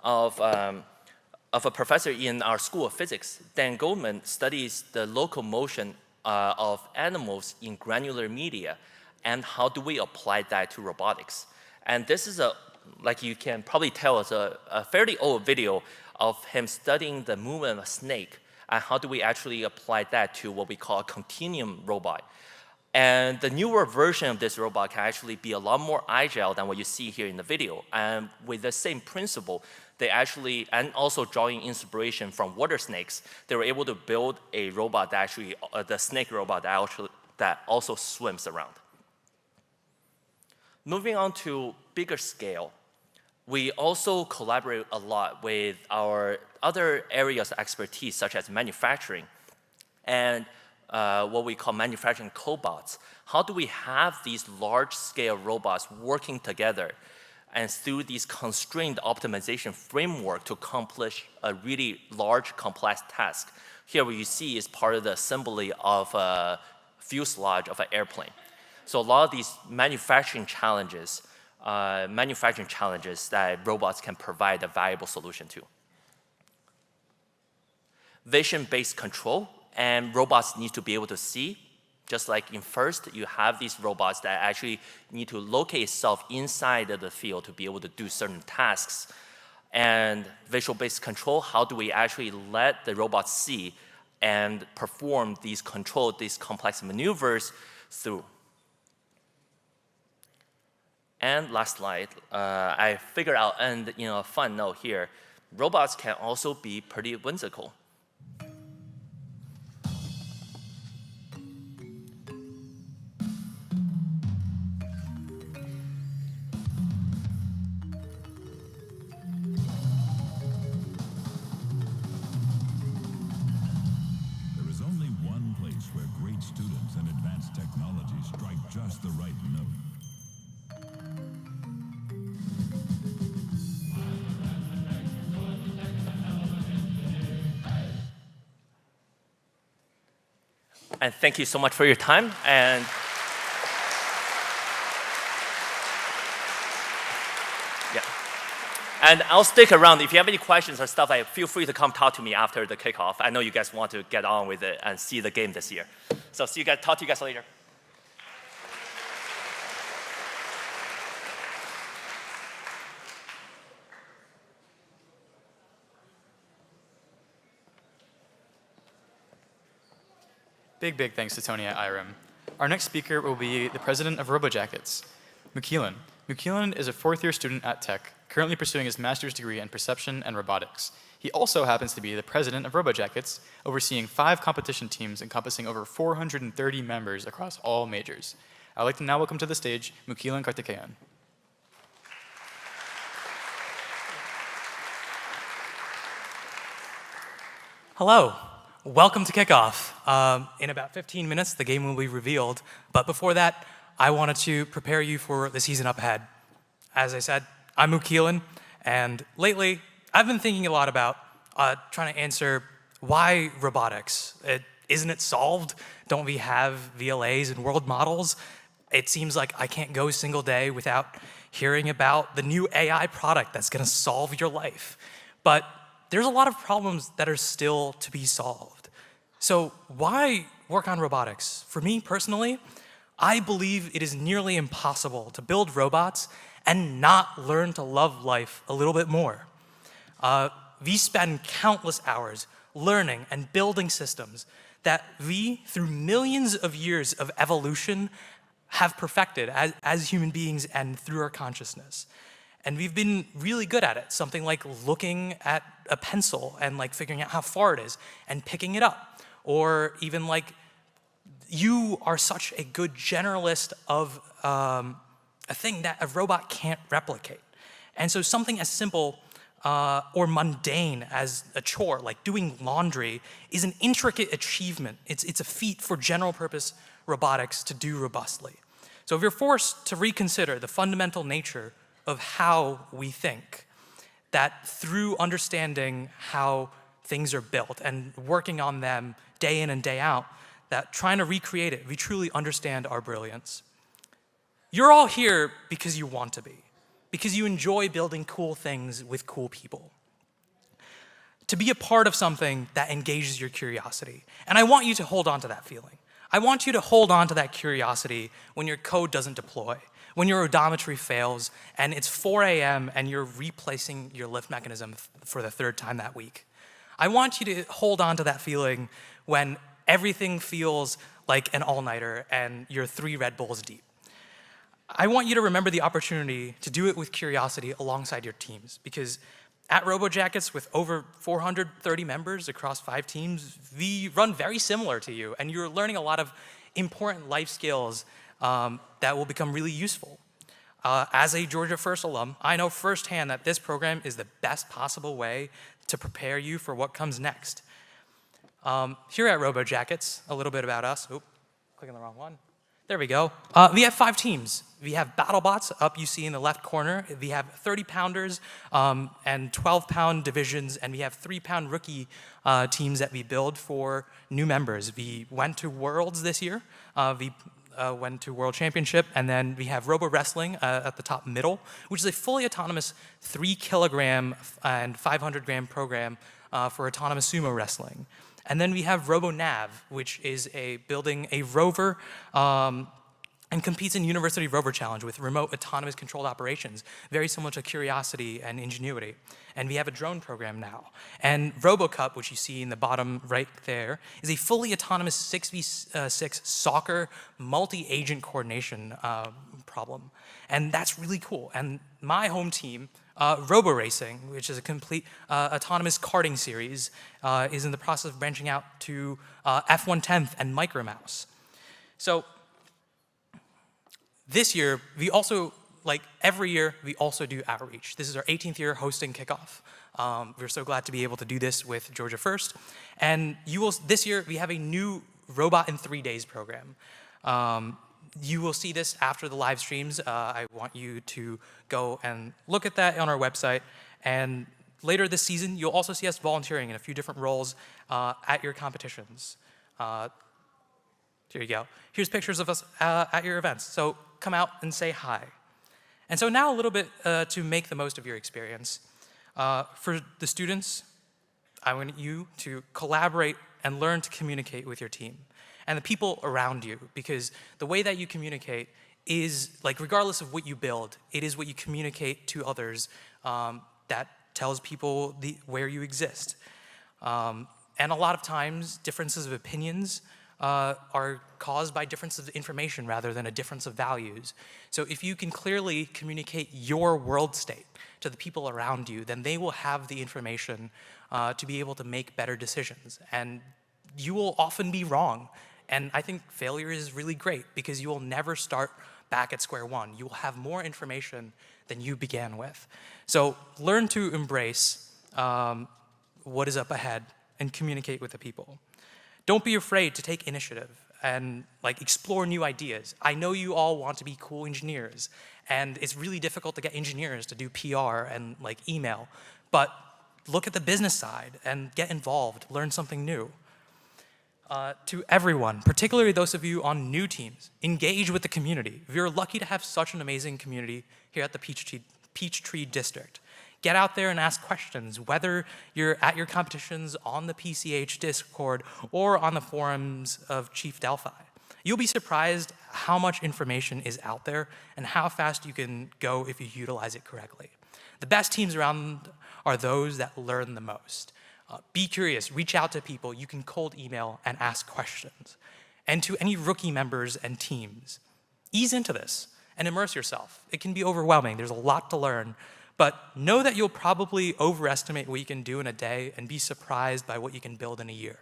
of a professor in our School of Physics. Dan Goldman studies the locomotion of animals in granular media, and how do we apply that to robotics. And this is like you can probably tell, it's a fairly old video of him studying the movement of a snake, and how do we actually apply that to what we call a continuum robot. And the newer version of this robot can actually be a lot more agile than what you see here in the video. And with the same principle, they actually, and also drawing inspiration from water snakes, they were able to build a robot that actually, the snake robot that also swims around. Moving on to bigger scale, We also collaborate a lot with our other areas of expertise, such as manufacturing and what we call manufacturing cobots. How do we have these large-scale robots working together and through these constrained optimization framework to accomplish a really large, complex task? Here what you see is part of the assembly of a fuselage of an airplane. So a lot of these manufacturing challenges that robots can provide a valuable solution to. Vision-based control, and robots need to be able to see. Just like in FIRST, you have these robots that actually need to locate itself inside of the field to be able to do certain tasks. And visual-based control, how do we actually let the robots see and perform these complex maneuvers through? And last slide, I figured out, and a fun note here, robots can also be pretty whimsical. There is only one place where great students and advanced technology strike just the right note. And thank you so much for your time. And yeah. And I'll stick around. If you have any questions or stuff, feel free to come talk to me after the kickoff. I know you guys want to get on with it and see the game this year. So talk to you guys later. Big thanks to Tony at IREM. Our next speaker will be the president of RoboJackets, Mukeelan. Mukeelan is a fourth-year student at Tech, currently pursuing his master's degree in perception and robotics. He also happens to be the president of RoboJackets, overseeing 5 competition teams encompassing over 430 members across all majors. I'd like to now welcome to the stage Mukeelan Karthikeyan. Hello. Welcome to Kickoff. In about 15 minutes, the game will be revealed. But before that, I wanted to prepare you for the season up ahead. As I said, I'm Mukeelan, and lately, I've been thinking a lot about trying to answer why robotics? Isn't it solved? Don't we have VLAs and world models? It seems like I can't go a single day without hearing about the new AI product that's going to solve your life. But there's a lot of problems that are still to be solved. So why work on robotics? For me personally, I believe it is nearly impossible to build robots and not learn to love life a little bit more. We spend countless hours learning and building systems that we, through millions of years of evolution, have perfected as human beings and through our consciousness. And we've been really good at it. Something like looking at a pencil and like figuring out how far it is and picking it up. Or even like, you are such a good generalist of a thing that a robot can't replicate. And so something as simple or mundane as a chore, like doing laundry, is an intricate achievement. It's a feat for general purpose robotics to do robustly. So if you're forced to reconsider the fundamental nature of how we think, that through understanding how things are built and working on them day in and day out, that trying to recreate it, we truly understand our brilliance. You're all here because you want to be, because you enjoy building cool things with cool people. To be a part of something that engages your curiosity. And I want you to hold on to that feeling. I want you to hold on to that curiosity when your code doesn't deploy, when your odometry fails, and it's 4 a.m. and you're replacing your lift mechanism for the 3rd time that week. I want you to hold on to that feeling when everything feels like an all-nighter and you're 3 Red Bulls deep. I want you to remember the opportunity to do it with curiosity alongside your teams, because at RoboJackets, with over 430 members across 5 teams, we run very similar to you, and you're learning a lot of important life skills that will become really useful. As a Georgia First alum, I know firsthand that this program is the best possible way to prepare you for what comes next. Here at RoboJackets, a little bit about us. Oop, clicking the wrong one. There we go. We have 5 teams. We have BattleBots up you see in the left corner. We have 30-pounders and 12-pound divisions, and we have 3-pound rookie teams that we build for new members. We went to Worlds this year. We went to World Championship, and then we have Robo Wrestling at the top middle, which is a fully autonomous 3-kilogram and 500-gram program for autonomous sumo wrestling. And then we have RoboNav, which is building a rover and competes in University Rover Challenge with remote autonomous controlled operations, very similar to Curiosity and Ingenuity. And we have a drone program now. And RoboCup, which you see in the bottom right there, is a fully autonomous 6v6 soccer multi-agent coordination problem. And that's really cool. And my home team, Robo Racing, which is a complete autonomous karting series, is in the process of branching out to F110th and Micromouse. So this year, we also, like every year, we also do outreach. This is our 18th year hosting Kickoff. We're so glad to be able to do this with Georgia First. And this year, we have a new Robot in 3 Days program. You will see this after the live streams. I want you to go and look at that on our website. And later this season, you'll also see us volunteering in a few different roles at your competitions. Here you go. Here's pictures of us at your events. So come out and say hi. And so now a little bit to make the most of your experience. For the students, I want you to collaborate and learn to communicate with your team and the people around you, because the way that you communicate is, like, regardless of what you build, it is what you communicate to others that tells people where you exist. And a lot of times, differences of opinions are caused by differences of information rather than a difference of values. So if you can clearly communicate your world state to the people around you, then they will have the information to be able to make better decisions. And you will often be wrong. And I think failure is really great because you will never start back at square one. You will have more information than you began with. So learn to embrace what is up ahead and communicate with the people. Don't be afraid to take initiative and explore new ideas. I know you all want to be cool engineers, and it's really difficult to get engineers to do PR and email, but look at the business side and get involved, learn something new. To everyone, particularly those of you on new teams, engage with the community. We're lucky to have such an amazing community here at the Peachtree District. Get out there and ask questions, whether you're at your competitions on the PCH Discord or on the forums of Chief Delphi. You'll be surprised how much information is out there and how fast you can go if you utilize it correctly. The best teams around are those that learn the most. Be curious, reach out to people. You can cold email and ask questions. And to any rookie members and teams, ease into this and immerse yourself. It can be overwhelming. There's a lot to learn. But know that you'll probably overestimate what you can do in a day and be surprised by what you can build in a year.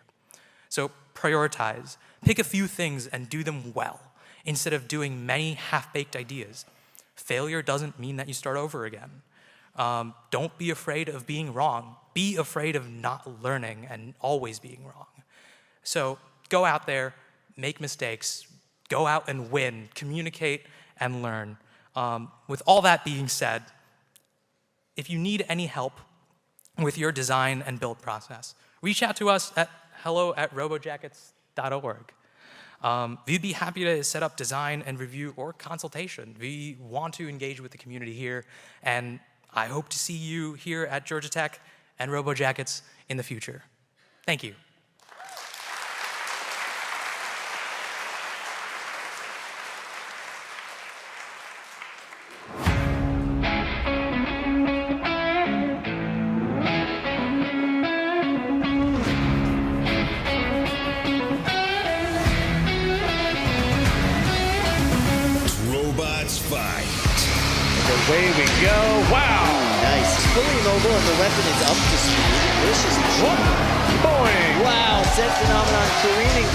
So prioritize. Pick a few things and do them well instead of doing many half-baked ideas. Failure doesn't mean that you start over again. Don't be afraid of being wrong. Be afraid of not learning and always being wrong. So go out there, make mistakes, go out and win, communicate and learn. With all that being said, if you need any help with your design and build process, reach out to us at hello@robojackets.org. We'd be happy to set up design and review or consultation. We want to engage with the community here, and I hope to see you here at Georgia Tech and RoboJackets in the future. Thank you. Away we go. Wow. Nice. He's fully mobile and the weapon is up to speed. This is boing. Wow. Set phenomenon careening.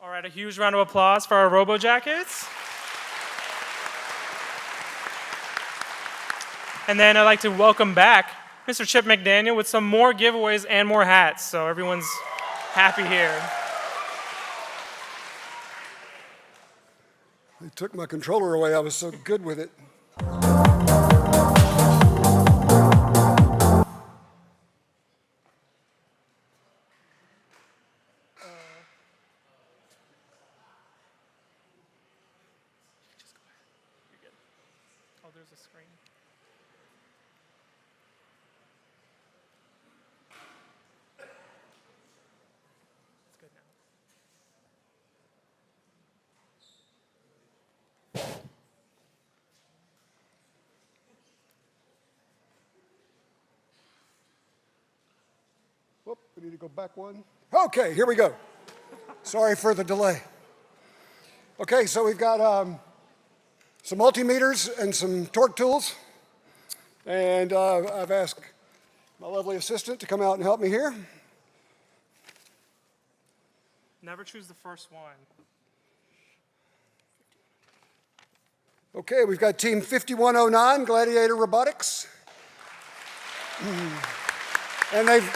All right, a huge round of applause for our RoboJackets. And then I'd like to welcome back Mr. Chip McDaniel with some more giveaways and more hats, so everyone's happy here. They took my controller away. I was so good with it. Oh, there's a screen. It's good now. Whoop, we need to go back one. Okay, here we go. Sorry for the delay. Okay, so we've got some multimeters and some torque tools. And I've asked my lovely assistant to come out and help me here. Never choose the first one. Okay, we've got team 5109, Gladiator Robotics. And they've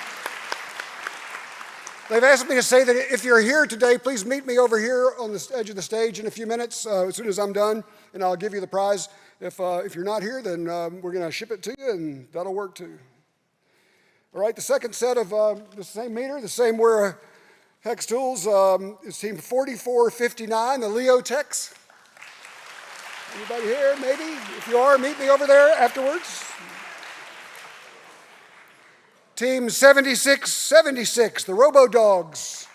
asked me to say that if you're here today, please meet me over here on the edge of the stage in a few minutes as soon as I'm done, and I'll give you the prize. If you're not here, then we're going to ship it to you, and that'll work too. All right, the second set of the same meter, the same wear hex tools is team 4459, the Leotex. Anybody here, maybe? If you are, meet me over there afterwards. Team 7676, the RoboDogs.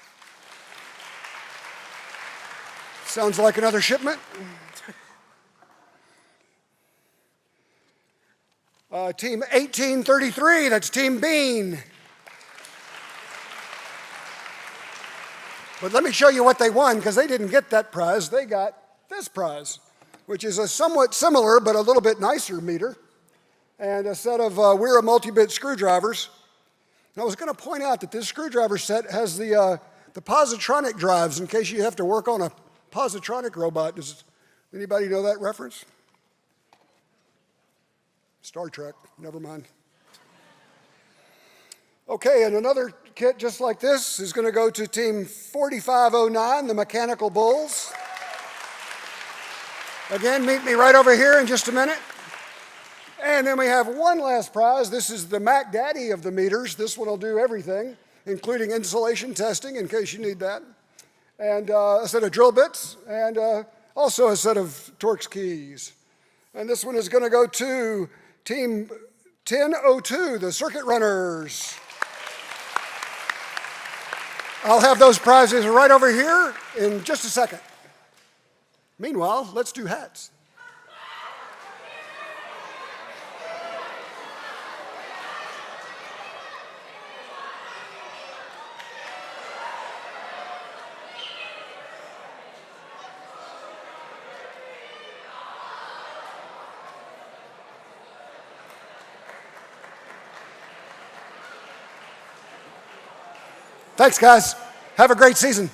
Sounds like another shipment. Team 1833, that's Team Bean. But let me show you what they won, because they didn't get that prize. They got this prize, which is a somewhat similar but a little bit nicer meter, and a set of Wera multi-bit screwdrivers. And I was going to point out that this screwdriver set has the positronic drives in case you have to work on a positronic robot. Does anybody know that reference? Star Trek, never mind. Okay, and another kit just like this is going to go to team 4509, the Mechanical Bulls. Again, meet me right over here in just a minute. And then we have one last prize. This is the Mac Daddy of the meters. This one will do everything, including insulation testing in case you need that. And a set of drill bits, and also a set of Torx keys. And this one is going to go to team 1002, the Circuit Runners. I'll have those prizes right over here in just a second. Meanwhile, let's do hats. Thanks, guys. Have a great season.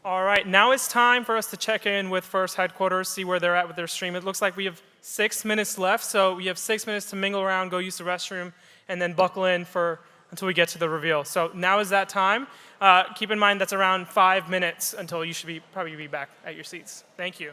All right, now it's time for us to check in with First headquarters, see where they're at with their stream. It looks like we have 6 minutes left, so we have 6 minutes to mingle around, go use the restroom, and then buckle in until we get to the reveal. So now is that time. Keep in mind that's around 5 minutes until you should probably be back at your seats. Thank you.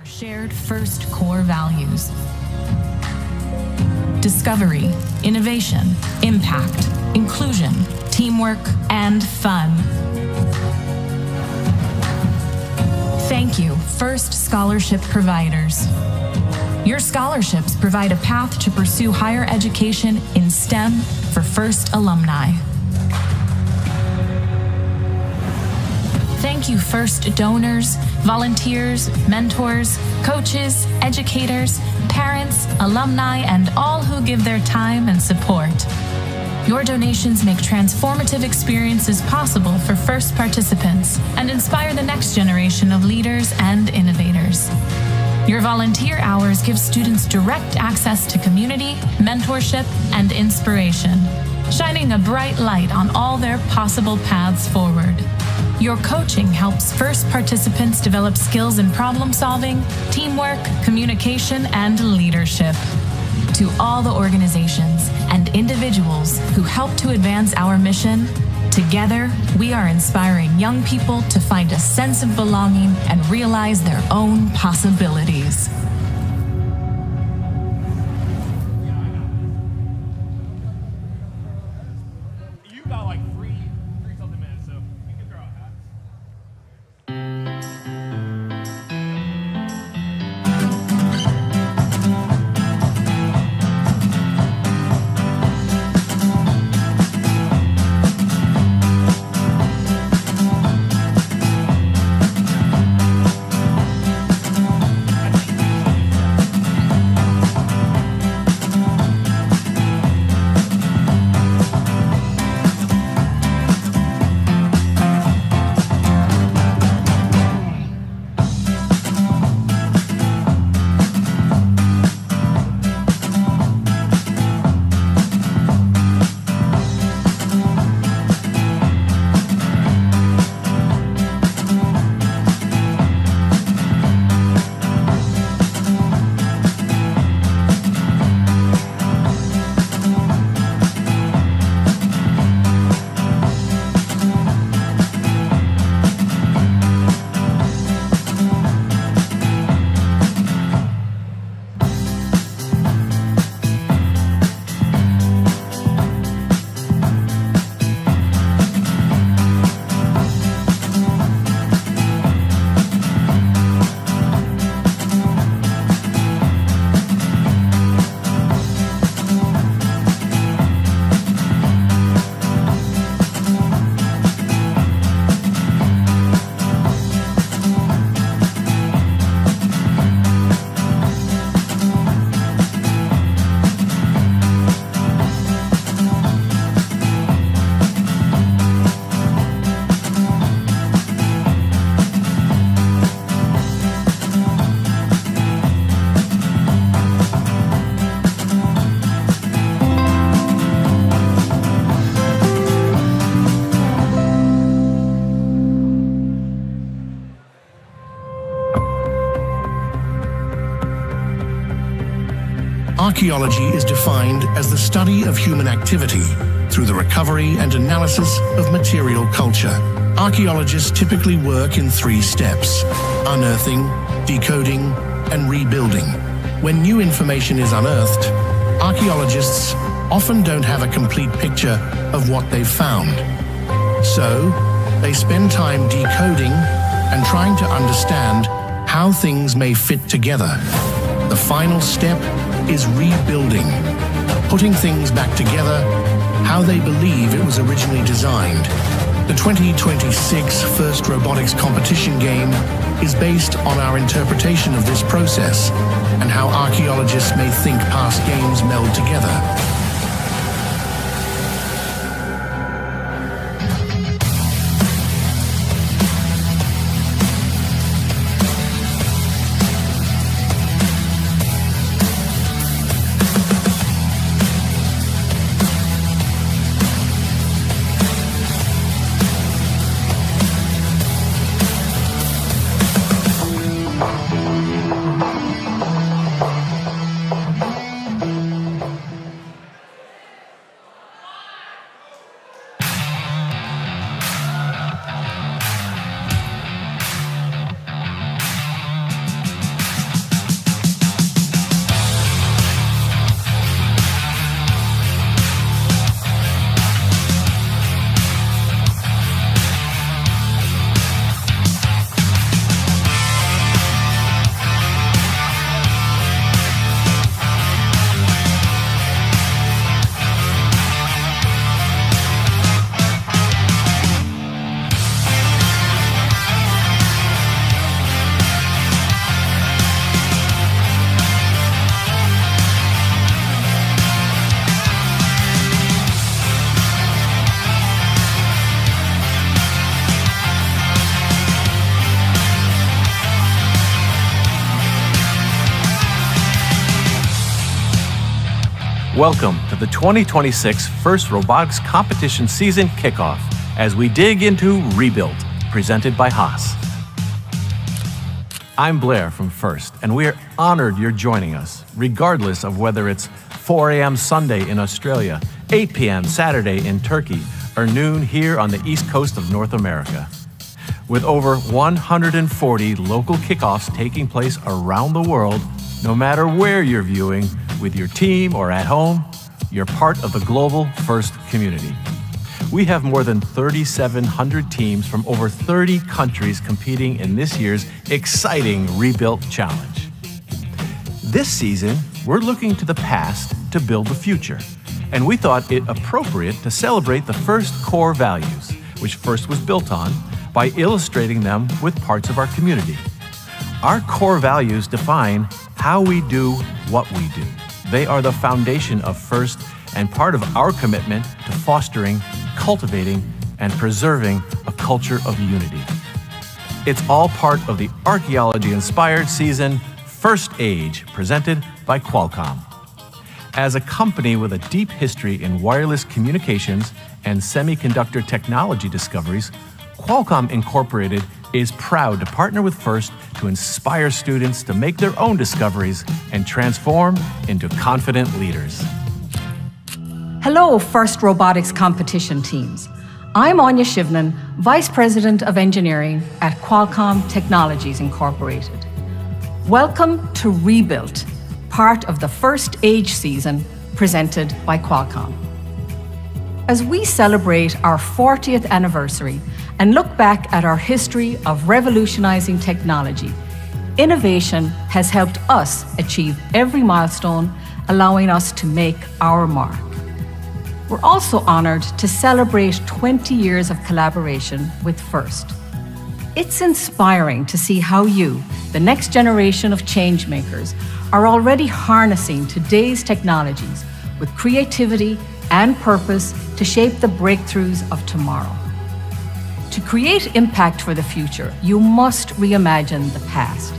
Shared FIRST core values. Discovery, innovation, impact, inclusion, teamwork, and fun. Thank you, FIRST scholarship providers. Your scholarships provide a path to pursue higher education in STEM for FIRST alumni. Thank you, FIRST donors, volunteers, mentors, coaches, educators, parents, alumni, and all who give their time and support. Your donations make transformative experiences possible for FIRST participants and inspire the next generation of leaders and innovators. Your volunteer hours give students direct access to community, mentorship, and inspiration, shining a bright light on all their possible paths forward. Your coaching helps FIRST participants develop skills in problem solving, teamwork, communication, and leadership. To all the organizations and individuals who help to advance our mission, together we are inspiring young people to find a sense of belonging and realize their own possibilities. You got like three something minutes, so we can throw out hats. Archeology is defined as the study of human activity through the recovery and analysis of material culture. Archaeologists typically work in 3 steps: unearthing, decoding, and rebuilding. When new information is unearthed, archaeologists often don't have a complete picture of what they've found. So, they spend time decoding and trying to understand how things may fit together. The final step is rebuilding, putting things back together how they believe it was originally designed. The 2026 FIRST Robotics competition game is based on our interpretation of this process and how archaeologists may think past games meld together. Welcome to the 2026 FIRST Robotics Competition Season Kickoff as we dig into Rebuilt, presented by Haas. I'm Blair from FIRST, and we are honored you're joining us, regardless of whether it's 4 a.m. Sunday in Australia, 8 p.m. Saturday in Turkey, or noon here on the East Coast of North America. With over 140 local kickoffs taking place around the world, no matter where you're viewing, with your team or at home, you're part of the global FIRST community. We have more than 3,700 teams from over 30 countries competing in this year's exciting Rebuilt Challenge. This season, we're looking to the past to build the future, and we thought it appropriate to celebrate the FIRST core values, which FIRST was built on, by illustrating them with parts of our community. Our core values define how we do what we do. They are the foundation of FIRST and part of our commitment to fostering, cultivating, and preserving a culture of unity. It's all part of the archaeology-inspired season FIRST Age, presented by Qualcomm. As a company with a deep history in wireless communications and semiconductor technology discoveries, Qualcomm Incorporated is proud to partner with FIRST to inspire students to make their own discoveries and transform into confident leaders. Hello, FIRST Robotics competition teams. I'm Anya Shivnan, Vice President of Engineering at Qualcomm Technologies Incorporated. Welcome to Rebuilt, part of the FIRST Age season presented by Qualcomm. As we celebrate our 40th anniversary and look back at our history of revolutionizing technology, innovation has helped us achieve every milestone, allowing us to make our mark. We're also honored to celebrate 20 years of collaboration with FIRST. It's inspiring to see how you, the next generation of changemakers, are already harnessing today's technologies with creativity and purpose to shape the breakthroughs of tomorrow. To create impact for the future, you must reimagine the past,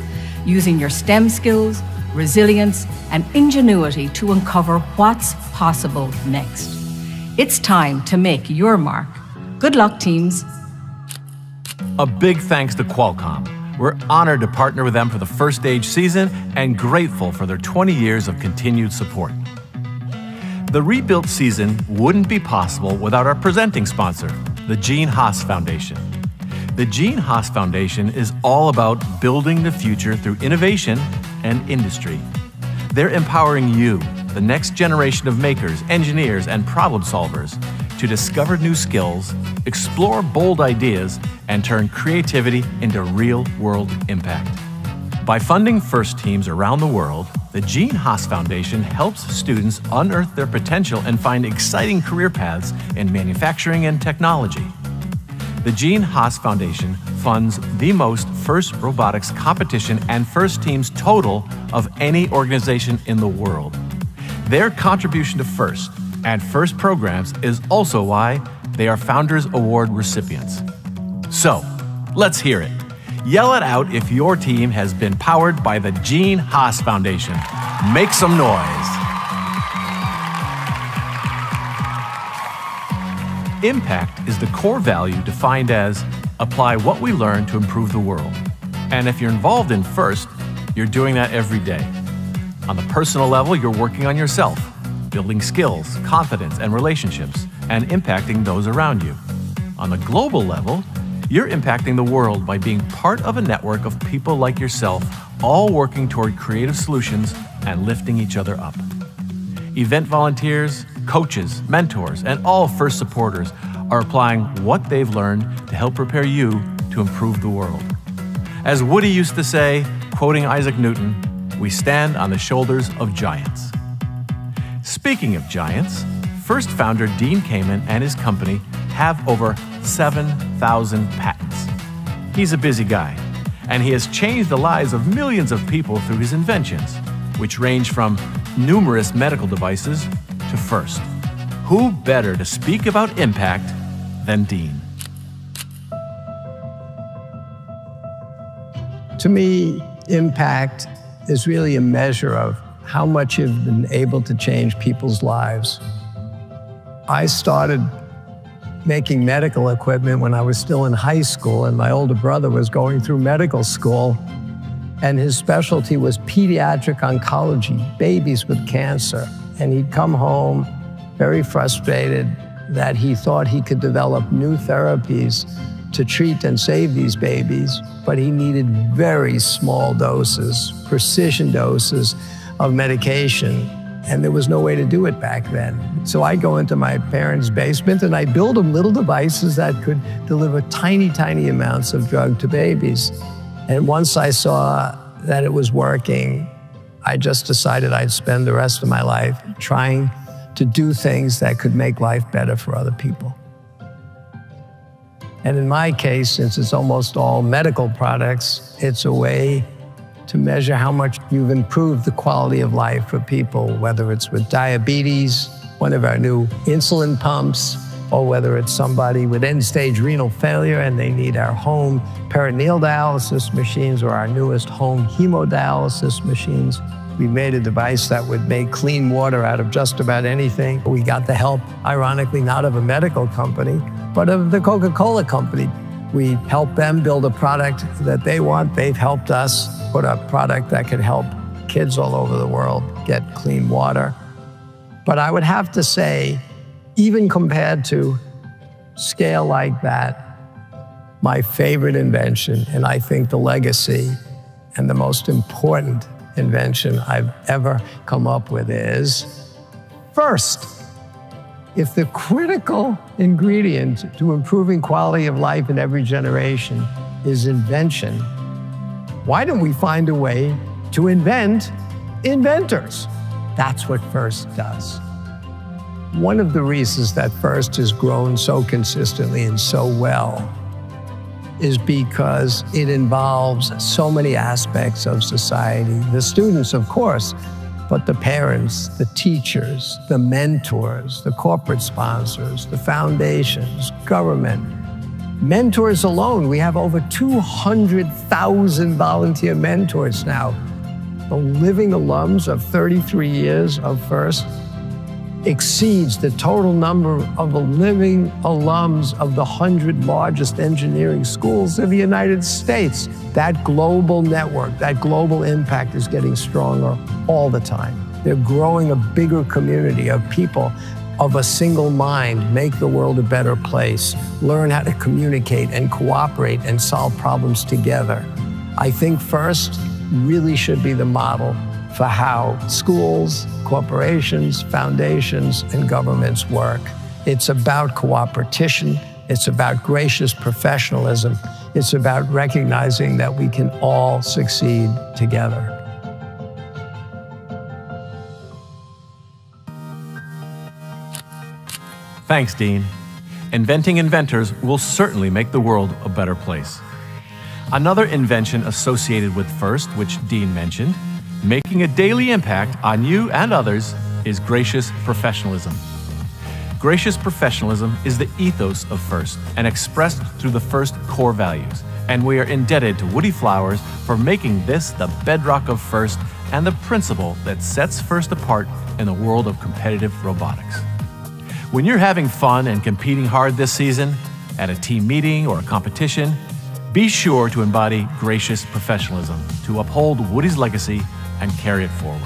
using your STEM skills, resilience, and ingenuity to uncover what's possible next. It's time to make your mark. Good luck, teams. A big thanks to Qualcomm. We're honored to partner with them for the FIRST Age season and grateful for their 20 years of continued support. The Rebuilt season wouldn't be possible without our presenting sponsor, the Gene Haas Foundation. The Gene Haas Foundation is all about building the future through innovation and industry. They're empowering you, the next generation of makers, engineers, and problem solvers, to discover new skills, explore bold ideas, and turn creativity into real-world impact. By funding FIRST teams around the world, the Gene Haas Foundation helps students unearth their potential and find exciting career paths in manufacturing and technology. The Gene Haas Foundation funds the most FIRST Robotics competition and FIRST teams total of any organization in the world. Their contribution to FIRST and FIRST programs is also why they are Founders Award recipients. So, let's hear it. Yell it out if your team has been powered by the Gene Haas Foundation. Make some noise. Impact is the core value defined as apply what we learn to improve the world. And if you're involved in FIRST, you're doing that every day. On the personal level, you're working on yourself, building skills, confidence, and relationships, and impacting those around you. On the global level, you're impacting the world by being part of a network of people like yourself, all working toward creative solutions and lifting each other up. Event volunteers, coaches, mentors, and all FIRST supporters are applying what they've learned to help prepare you to improve the world. As Woody used to say, quoting Isaac Newton, we stand on the shoulders of giants. Speaking of giants, FIRST founder Dean Kamen and his company have over 7,000 patents. He's a busy guy, and he has changed the lives of millions of people through his inventions, which range from numerous medical devices to FIRST. Who better to speak about impact than Dean? To me, impact is really a measure of how much you've been able to change people's lives. I started making medical equipment when I was still in high school, and my older brother was going through medical school, and his specialty was pediatric oncology, babies with cancer. And he'd come home very frustrated that he thought he could develop new therapies to treat and save these babies, but he needed very small doses, precision doses of medication, and there was no way to do it back then. So I go into my parents' basement and I build them little devices that could deliver tiny, tiny amounts of drug to babies. And once I saw that it was working, I just decided I'd spend the rest of my life trying to do things that could make life better for other people. And in my case, since it's almost all medical products, it's a way to measure how much you've improved the quality of life for people, whether it's with diabetes, one of our new insulin pumps, or whether it's somebody with end-stage renal failure and they need our home peritoneal dialysis machines or our newest home hemodialysis machines. We made a device that would make clean water out of just about anything. We got the help, ironically, not of a medical company, but of the Coca-Cola company. We helped them build a product that they want. They've helped us put a product that could help kids all over the world get clean water. But I would have to say, even compared to scale like that, my favorite invention, and I think the legacy and the most important invention I've ever come up with is FIRST. If the critical ingredient to improving quality of life in every generation is invention, why don't we find a way to invent inventors? That's what FIRST does. One of the reasons that FIRST has grown so consistently and so well is because it involves so many aspects of society. The students, of course, but the parents, the teachers, the mentors, the corporate sponsors, the foundations, government. Mentors alone, we have over 200,000 volunteer mentors now. The living alums of 33 years of FIRST exceeds the total number of the living alums of the 100 largest engineering schools in the United States. That global network, that global impact is getting stronger all the time. They're growing a bigger community of people of a single mind, make the world a better place, learn how to communicate and cooperate and solve problems together. I think FIRST really should be the model for how schools, corporations, foundations, and governments work. It's about cooperation. It's about gracious professionalism. It's about recognizing that we can all succeed together. Thanks, Dean. Inventing inventors will certainly make the world a better place. Another invention associated with FIRST, which Dean mentioned, making a daily impact on you and others, is gracious professionalism. Gracious professionalism is the ethos of FIRST and expressed through the FIRST core values. And we are indebted to Woody Flowers for making this the bedrock of FIRST and the principle that sets FIRST apart in the world of competitive robotics. When you're having fun and competing hard this season, at a team meeting or a competition, be sure to embody gracious professionalism to uphold Woody's legacy and carry it forward.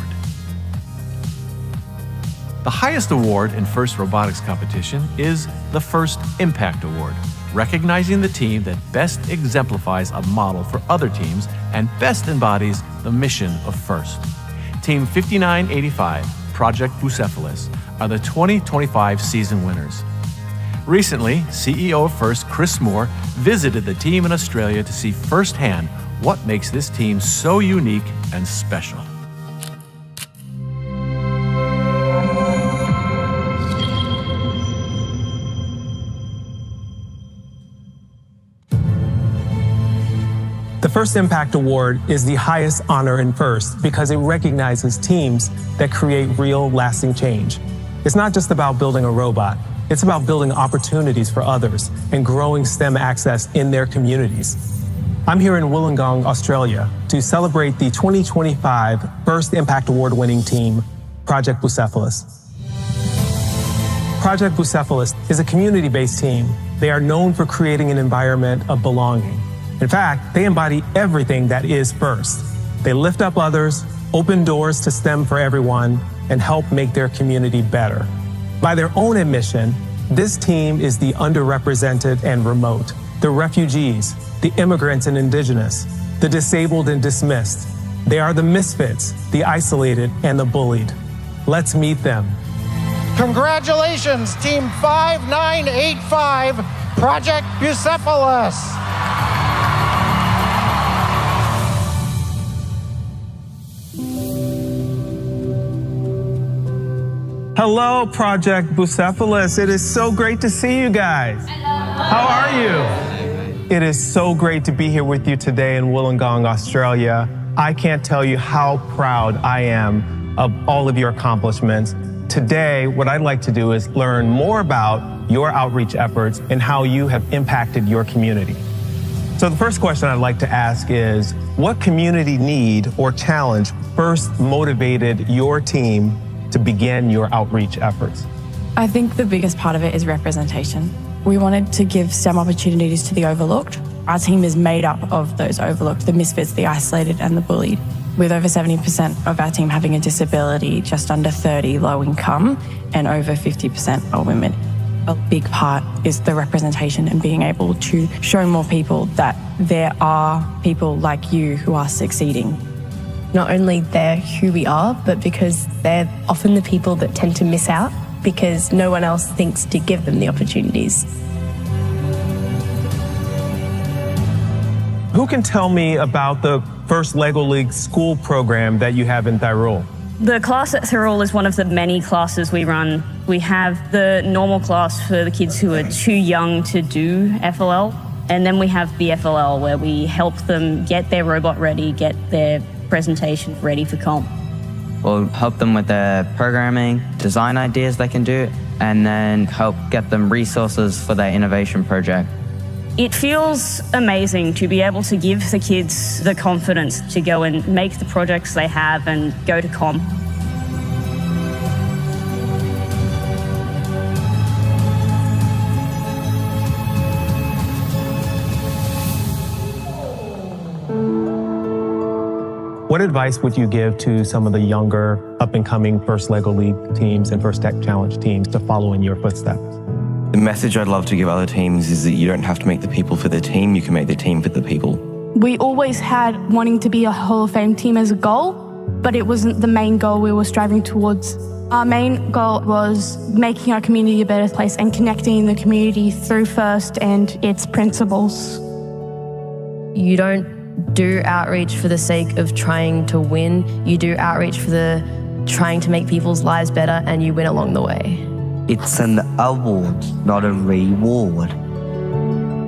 The highest award in FIRST robotics competition is the FIRST Impact Award, recognizing the team that best exemplifies a model for other teams and best embodies the mission of FIRST. Team 5985, Project Bucephalus, are the 2025 season winners. Recently, CEO of FIRST, Chris Moore, visited the team in Australia to see firsthand what makes this team so unique and special. The FIRST Impact Award is the highest honor in FIRST because it recognizes teams that create real, lasting change. It's not just about building a robot. It's about building opportunities for others and growing STEM access in their communities. I'm here in Wollongong, Australia, to celebrate the 2025 First Impact Award-winning team, Project Bucephalus. Project Bucephalus is a community-based team. They are known for creating an environment of belonging. In fact, they embody everything that is FIRST. They lift up others, open doors to STEM for everyone, and help make their community better. By their own admission, this team is the underrepresented and remote, the refugees, the immigrants and indigenous, the disabled and dismissed. They are the misfits, the isolated and the bullied. Let's meet them. Congratulations, Team 5985, Project Bucephalus. Hello, Project Bucephalus. It is so great to see you guys. How are you? It is so great to be here with you today in Wollongong, Australia. I can't tell you how proud I am of all of your accomplishments. Today, what I'd like to do is learn more about your outreach efforts and how you have impacted your community. So the first question I'd like to ask is, what community need or challenge first motivated your team to begin your outreach efforts? I think the biggest part of it is representation. We wanted to give STEM opportunities to the overlooked. Our team is made up of those overlooked, the misfits, the isolated, and the bullied. With over 70% of our team having a disability, just under 30 low income, and over 50% are women. A big part is the representation and being able to show more people that there are people like you who are succeeding. Not only they're who we are, but because they're often the people that tend to miss out because no one else thinks to give them the opportunities. Who can tell me about the First Lego League school program that you have in Thirul? The class at Thirul is one of the many classes we run. We have the normal class for the kids who are too young to do FLL, and then we have the FLL where we help them get their robot ready, get their presentation ready for comp. We'll help them with their programming, design ideas they can do, and then help get them resources for their innovation project. It feels amazing to be able to give the kids the confidence to go and make the projects they have and go to comp. What advice would you give to some of the younger, up-and-coming First Lego League teams and First Tech Challenge teams to follow in your footsteps? The message I'd love to give other teams is that you don't have to make the people for the team, you can make the team for the people. We always had wanting to be a Hall of Fame team as a goal, but it wasn't the main goal we were striving towards. Our main goal was making our community a better place and connecting the community through FIRST and its principles. You don't do outreach for the sake of trying to win. You do outreach for the trying to make people's lives better, and you win along the way. It's an award, not a reward.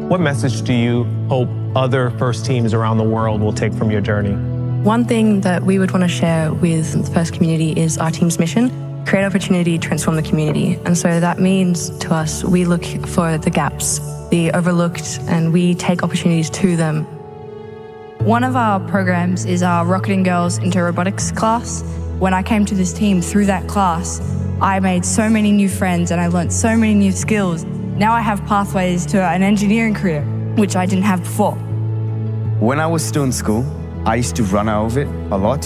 What message do you hope other FIRST teams around the world will take from your journey? One thing that we would want to share with the FIRST community is our team's mission: create opportunity, transform the community. And so that means to us, we look for the gaps, the overlooked, and we take opportunities to them. One of our programs is our Rocketing Girls into Robotics class. When I came to this team through that class, I made so many new friends and I learned so many new skills. Now I have pathways to an engineering career, which I didn't have before. When I was still in school, I used to run out of it a lot.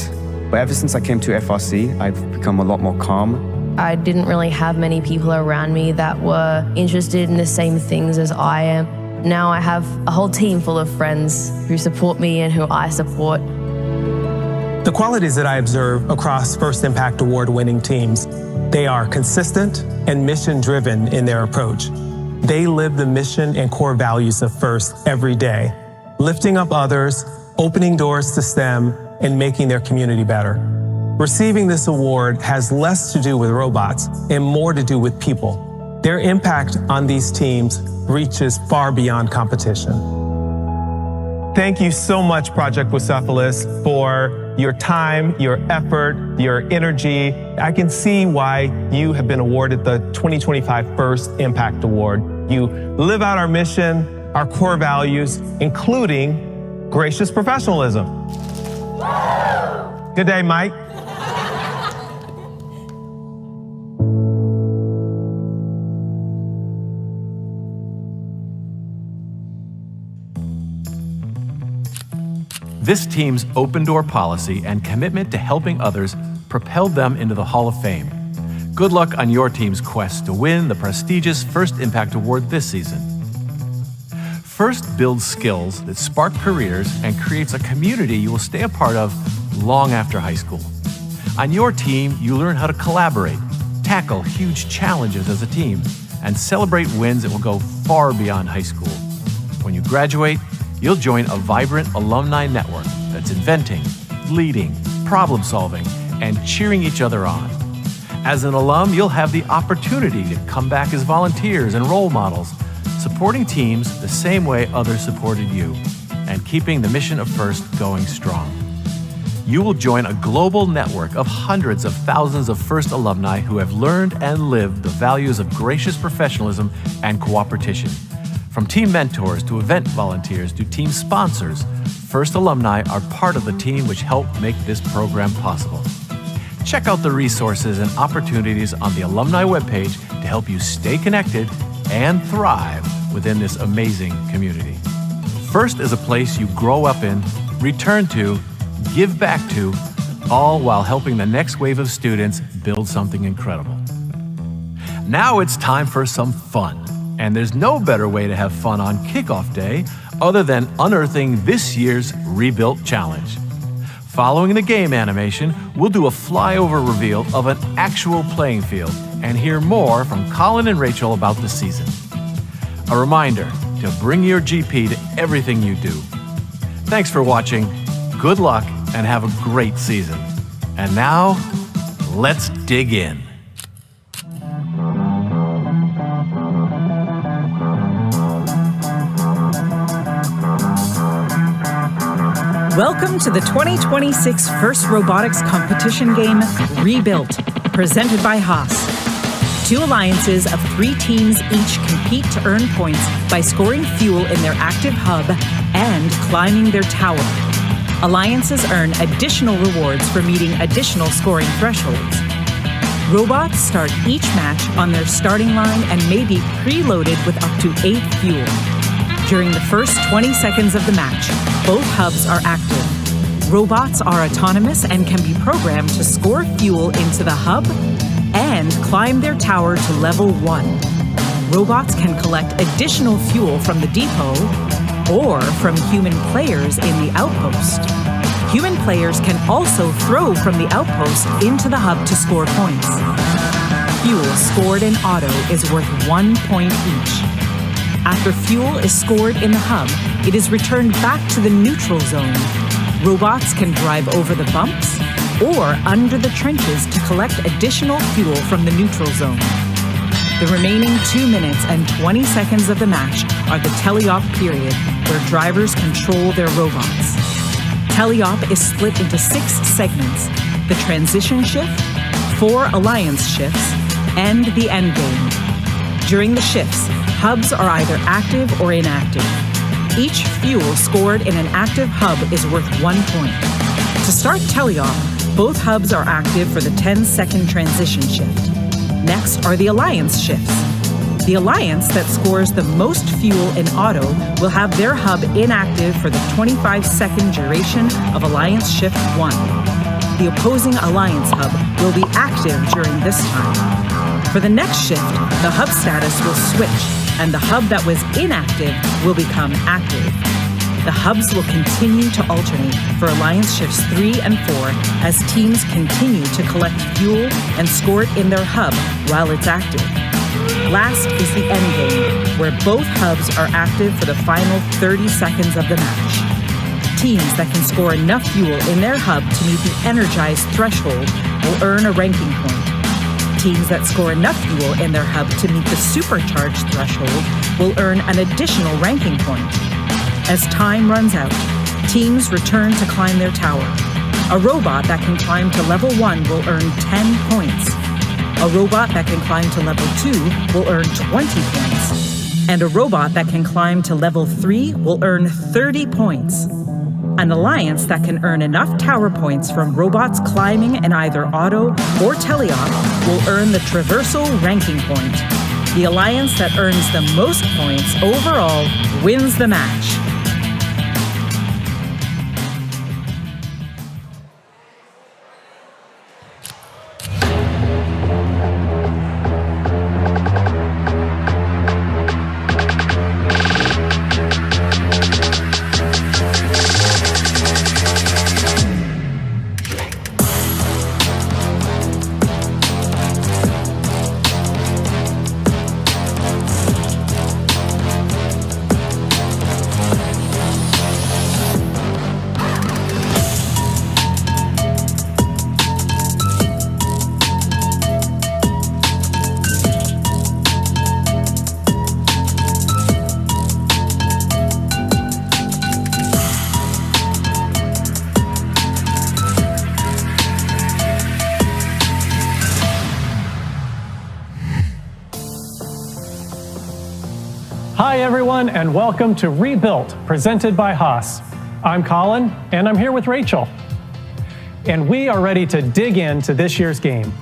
But ever since I came to FRC, I've become a lot more calm. I didn't really have many people around me that were interested in the same things as I am. Now I have a whole team full of friends who support me and who I support. The qualities that I observe across First Impact Award-winning teams, they are consistent and mission-driven in their approach. They live the mission and core values of FIRST every day, lifting up others, opening doors to STEM, and making their community better. Receiving this award has less to do with robots and more to do with people. Their impact on these teams reaches far beyond competition. Thank you so much, Project Bucephalus, for your time, your effort, your energy. I can see why you have been awarded the 2025 First Impact Award. You live out our mission, our core values, including gracious professionalism. Good day, Mike. This team's open door policy and commitment to helping others propelled them into the Hall of Fame. Good luck on your team's quest to win the prestigious First Impact Award this season. First builds skills that spark careers and creates a community you will stay a part of long after high school. On your team, you learn how to collaborate, tackle huge challenges as a team, and celebrate wins that will go far beyond high school. When you graduate, you'll join a vibrant alumni network that's inventing, leading, problem solving, and cheering each other on. As an alum, you'll have the opportunity to come back as volunteers and role models, supporting teams the same way others supported you, and keeping the mission of FIRST going strong. You will join a global network of hundreds of thousands of FIRST alumni who have learned and lived the values of gracious professionalism and cooperation. From team mentors to event volunteers to team sponsors, FIRST alumni are part of the team which helped make this program possible. Check out the resources and opportunities on the alumni webpage to help you stay connected and thrive within this amazing community. FIRST is a place you grow up in, return to, give back to, all while helping the next wave of students build something incredible. Now it's time for some fun. And there's no better way to have fun on Kickoff Day other than unearthing this year's Rebuilt Challenge. Following the game animation, we'll do a flyover reveal of an actual playing field and hear more from Colin and Rachel about the season. A reminder to bring your GP to everything you do. Thanks for watching, good luck, and have a great season. And now, let's dig in. Welcome to the 2026 FIRST Robotics competition game, Rebuilt, presented by Haas. Two alliances of 3 teams each compete to earn points by scoring fuel in their active hub and climbing their tower. Alliances earn additional rewards for meeting additional scoring thresholds. Robots start each match on their starting line and may be preloaded with up to 8 fuel. During the first 20 seconds of the match, both hubs are active. Robots are autonomous and can be programmed to score fuel into the hub and climb their tower to level 1. Robots can collect additional fuel from the depot or from human players in the outpost. Human players can also throw from the outpost into the hub to score points. Fuel scored in auto is worth 1 point each. After fuel is scored in the hub, it is returned back to the neutral zone. Robots can drive over the bumps or under the trenches to collect additional fuel from the neutral zone. The remaining 2 minutes and 20 seconds of the match are the teleop period, where drivers control their robots. Teleop is split into 6 segments: the transition shift, 4 alliance shifts, and the endgame. During the shifts, hubs are either active or inactive. Each fuel scored in an active hub is worth 1 point. To start teleop, both hubs are active for the 10-second transition shift. Next are the alliance shifts. The alliance that scores the most fuel in auto will have their hub inactive for the 25-second duration of alliance shift 1. The opposing alliance hub will be active during this time. For the next shift, the hub status will switch, and the hub that was inactive will become active. The hubs will continue to alternate for alliance shifts 3 and 4 as teams continue to collect fuel and score it in their hub while it's active. Last is the endgame, where both hubs are active for the final 30 seconds of the match. Teams that can score enough fuel in their hub to meet the energized threshold will earn a ranking point. Teams that score enough fuel in their hub to meet the supercharged threshold will earn an additional ranking point. As time runs out, teams return to climb their tower. A robot that can climb to level 1 will earn 10 points. A robot that can climb to level 2 will earn 20 points. And a robot that can climb to level 3 will earn 30 points. An alliance that can earn enough tower points from robots climbing in either auto or teleop will earn the Traversal ranking point. The alliance that earns the most points overall wins the match. Hi everyone, and welcome to Rebuilt, presented by Haas. I'm Colin, and I'm here with Rachel. And we are ready to dig into this year's game.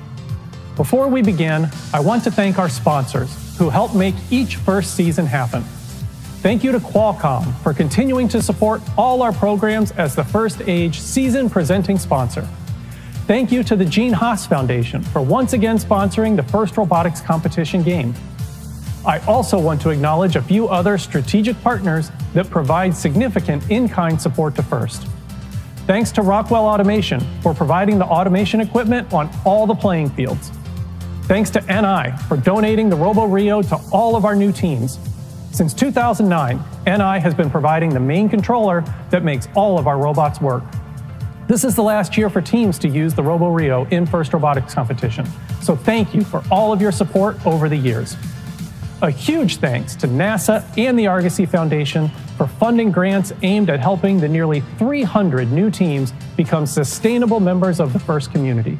Before we begin, I want to thank our sponsors who helped make each first season happen. Thank you to Qualcomm for continuing to support all our programs as the First Age season presenting sponsor. Thank you to the Gene Haas Foundation for once again sponsoring the First Robotics competition game. I also want to acknowledge a few other strategic partners that provide significant in-kind support to First. Thanks to Rockwell Automation for providing the automation equipment on all the playing fields. Thanks to NI for donating the RoboRio to all of our new teams. Since 2009, NI has been providing the main controller that makes all of our robots work. This is the last year for teams to use the RoboRio in First Robotics competition, so thank you for all of your support over the years. A huge thanks to NASA and the Argosy Foundation for funding grants aimed at helping the nearly 300 new teams become sustainable members of the First community.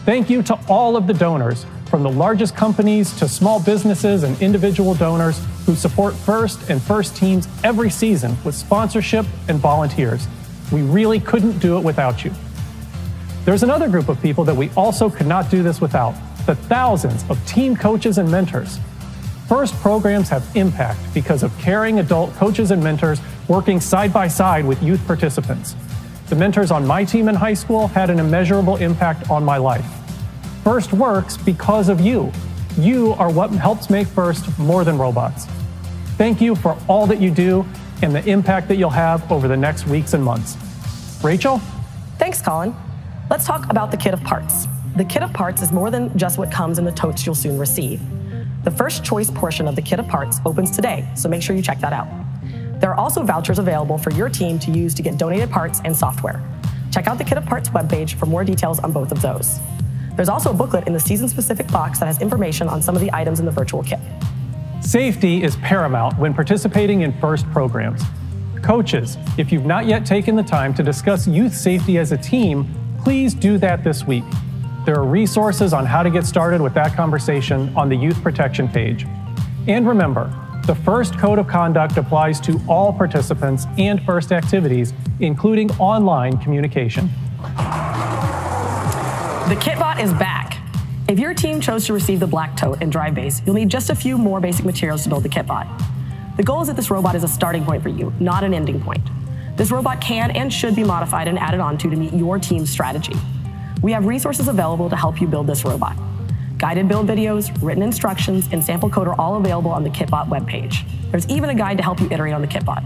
Thank you to all of the donors, from the largest companies to small businesses and individual donors who support First and First teams every season with sponsorship and volunteers. We really couldn't do it without you. There's another group of people that we also could not do this without, the thousands of team coaches and mentors. First programs have impact because of caring adult coaches and mentors working side by side with youth participants. The mentors on my team in high school had an immeasurable impact on my life. First works because of you. You are what helps make First more than robots. Thank you for all that you do and the impact that you'll have over the next weeks and months. Rachel? Thanks, Colin. Let's talk about the kit of parts. The kit of parts is more than just what comes in the totes you'll soon receive. The first choice portion of the kit of parts opens today, so make sure you check that out. There are also vouchers available for your team to use to get donated parts and software. Check out the Kit of Parts webpage for more details on both of those. There's also a booklet in the season-specific box that has information on some of the items in the virtual kit. Safety is paramount when participating in First programs. Coaches, if you've not yet taken the time to discuss youth safety as a team, please do that this week. There are resources on how to get started with that conversation on the Youth Protection page. And remember, the First Code of Conduct applies to all participants and First activities, including online communication. The Kitbot is back. If your team chose to receive the black tote and drive base, you'll need just a few more basic materials to build the Kitbot. The goal is that this robot is a starting point for you, not an ending point. This robot can and should be modified and added on to meet your team's strategy. We have resources available to help you build this robot. Guided build videos, written instructions, and sample code are all available on the Kitbot webpage. There's even a guide to help you iterate on the Kitbot.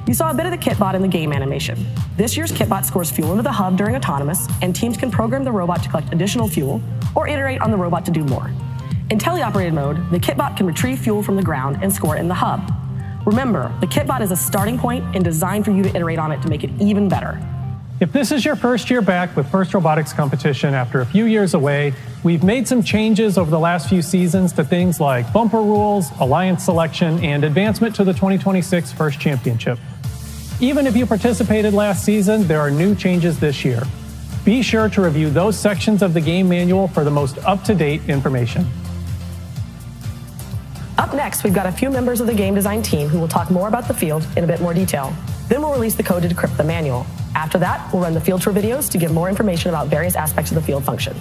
You saw a bit of the Kitbot in the game animation. This year's Kitbot scores fuel into the hub during autonomous, and teams can program the robot to collect additional fuel or iterate on the robot to do more. In teleoperated mode, the Kitbot can retrieve fuel from the ground and score it in the hub. Remember, the Kitbot is a starting point and designed for you to iterate on it to make it even better. If this is your first year back with First Robotics competition after a few years away, we've made some changes over the last few seasons to things like bumper rules, alliance selection, and advancement to the 2026 First Championship. Even if you participated last season, there are new changes this year. Be sure to review those sections of the game manual for the most up-to-date information. Up next, we've got a few members of the game design team who will talk more about the field in a bit more detail. Then we'll release the code to decrypt the manual. After that, we'll run the field tour videos to give more information about various aspects of the field function.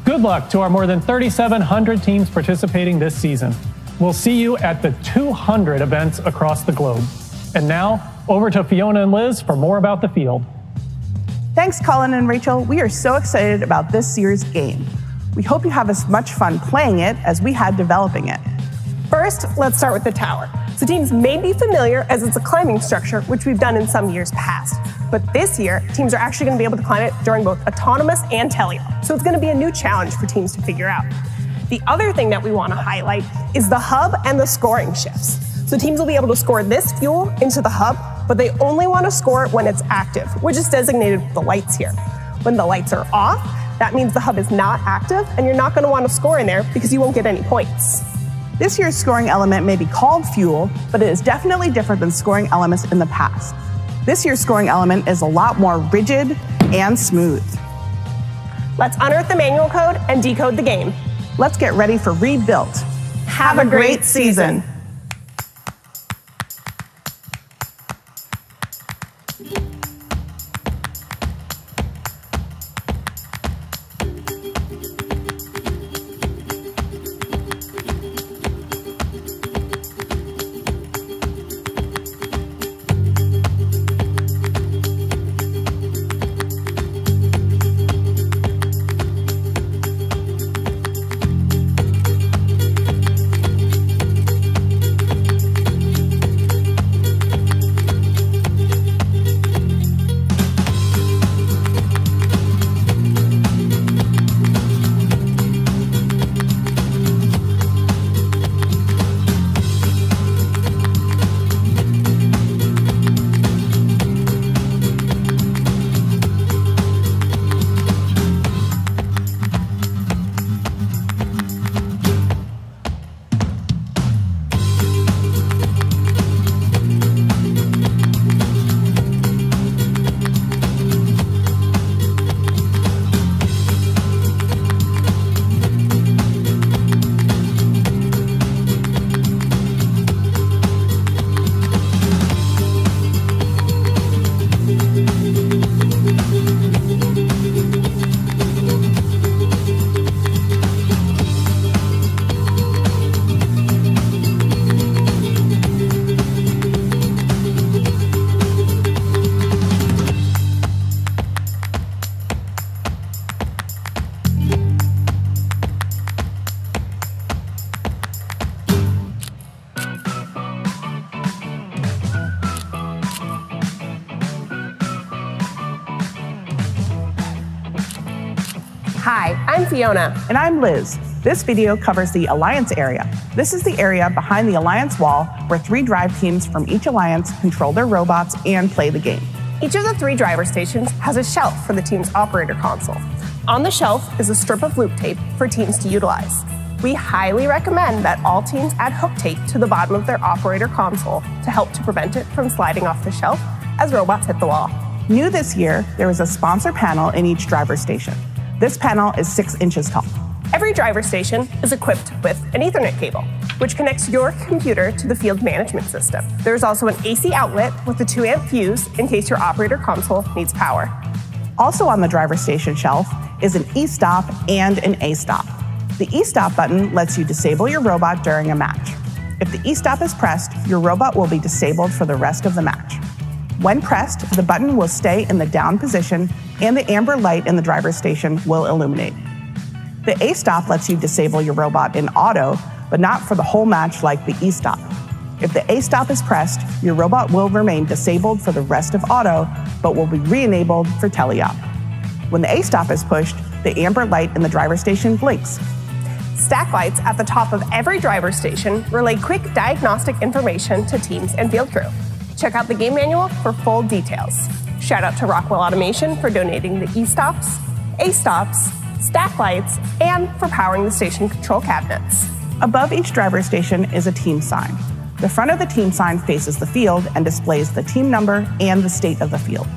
Good luck to our more than 3,700 teams participating this season. We'll see you at the 200 events across the globe. And now, over to Fiona and Liz for more about the field. Thanks, Colin and Rachel. We are so excited about this year's game. We hope you have as much fun playing it as we had developing it. First, let's start with the tower. So teams may be familiar as it's a climbing structure, which we've done in some years past. But this year, teams are actually going to be able to climb it during both autonomous and teleop. So it's going to be a new challenge for teams to figure out. The other thing that we want to highlight is the hub and the scoring shifts. So teams will be able to score this fuel into the hub, but they only want to score it when it's active, which is designated with the lights here. When the lights are off, that means the hub is not active, and you're not going to want to score in there because you won't get any points. This year's scoring element may be called fuel, but it is definitely different than scoring elements in the past. This year's scoring element is a lot more rigid and smooth. Let's unearth the manual code and decode the game. Let's get ready for Rebuilt. Have a great season. Hi, I'm Fiona. And I'm Liz. This video covers the Alliance area. This is the area behind the Alliance wall where 3 drive teams from each Alliance control their robots and play the game. Each of the 3 driver stations has a shelf for the team's operator console. On the shelf is a strip of loop tape for teams to utilize. We highly recommend that all teams add hook tape to the bottom of their operator console to help to prevent it from sliding off the shelf as robots hit the wall. New this year, there is a sponsor panel in each driver station. This panel is 6 inches tall. Every driver station is equipped with an Ethernet cable, which connects your computer to the field management system. There's also an AC outlet with a 2-amp fuse in case your operator console needs power. Also on the driver station shelf is an E-stop and an A-stop. The E-stop button lets you disable your robot during a match. If the E-stop is pressed, your robot will be disabled for the rest of the match. When pressed, the button will stay in the down position and the amber light in the driver's station will illuminate. The A-stop lets you disable your robot in auto, but not for the whole match like the E-stop. If the A-stop is pressed, your robot will remain disabled for the rest of auto, but will be re-enabled for teleop. When the A-stop is pushed, the amber light in the driver station blinks. Stack lights at the top of every driver station relay quick diagnostic information to teams and field crew. Check out the game manual for full details. Shout out to Rockwell Automation for donating the E-stops, A-stops, stack lights, and for powering the station control cabinets. Above each driver station is a team sign. The front of the team sign faces the field and displays the team number and the state of the field.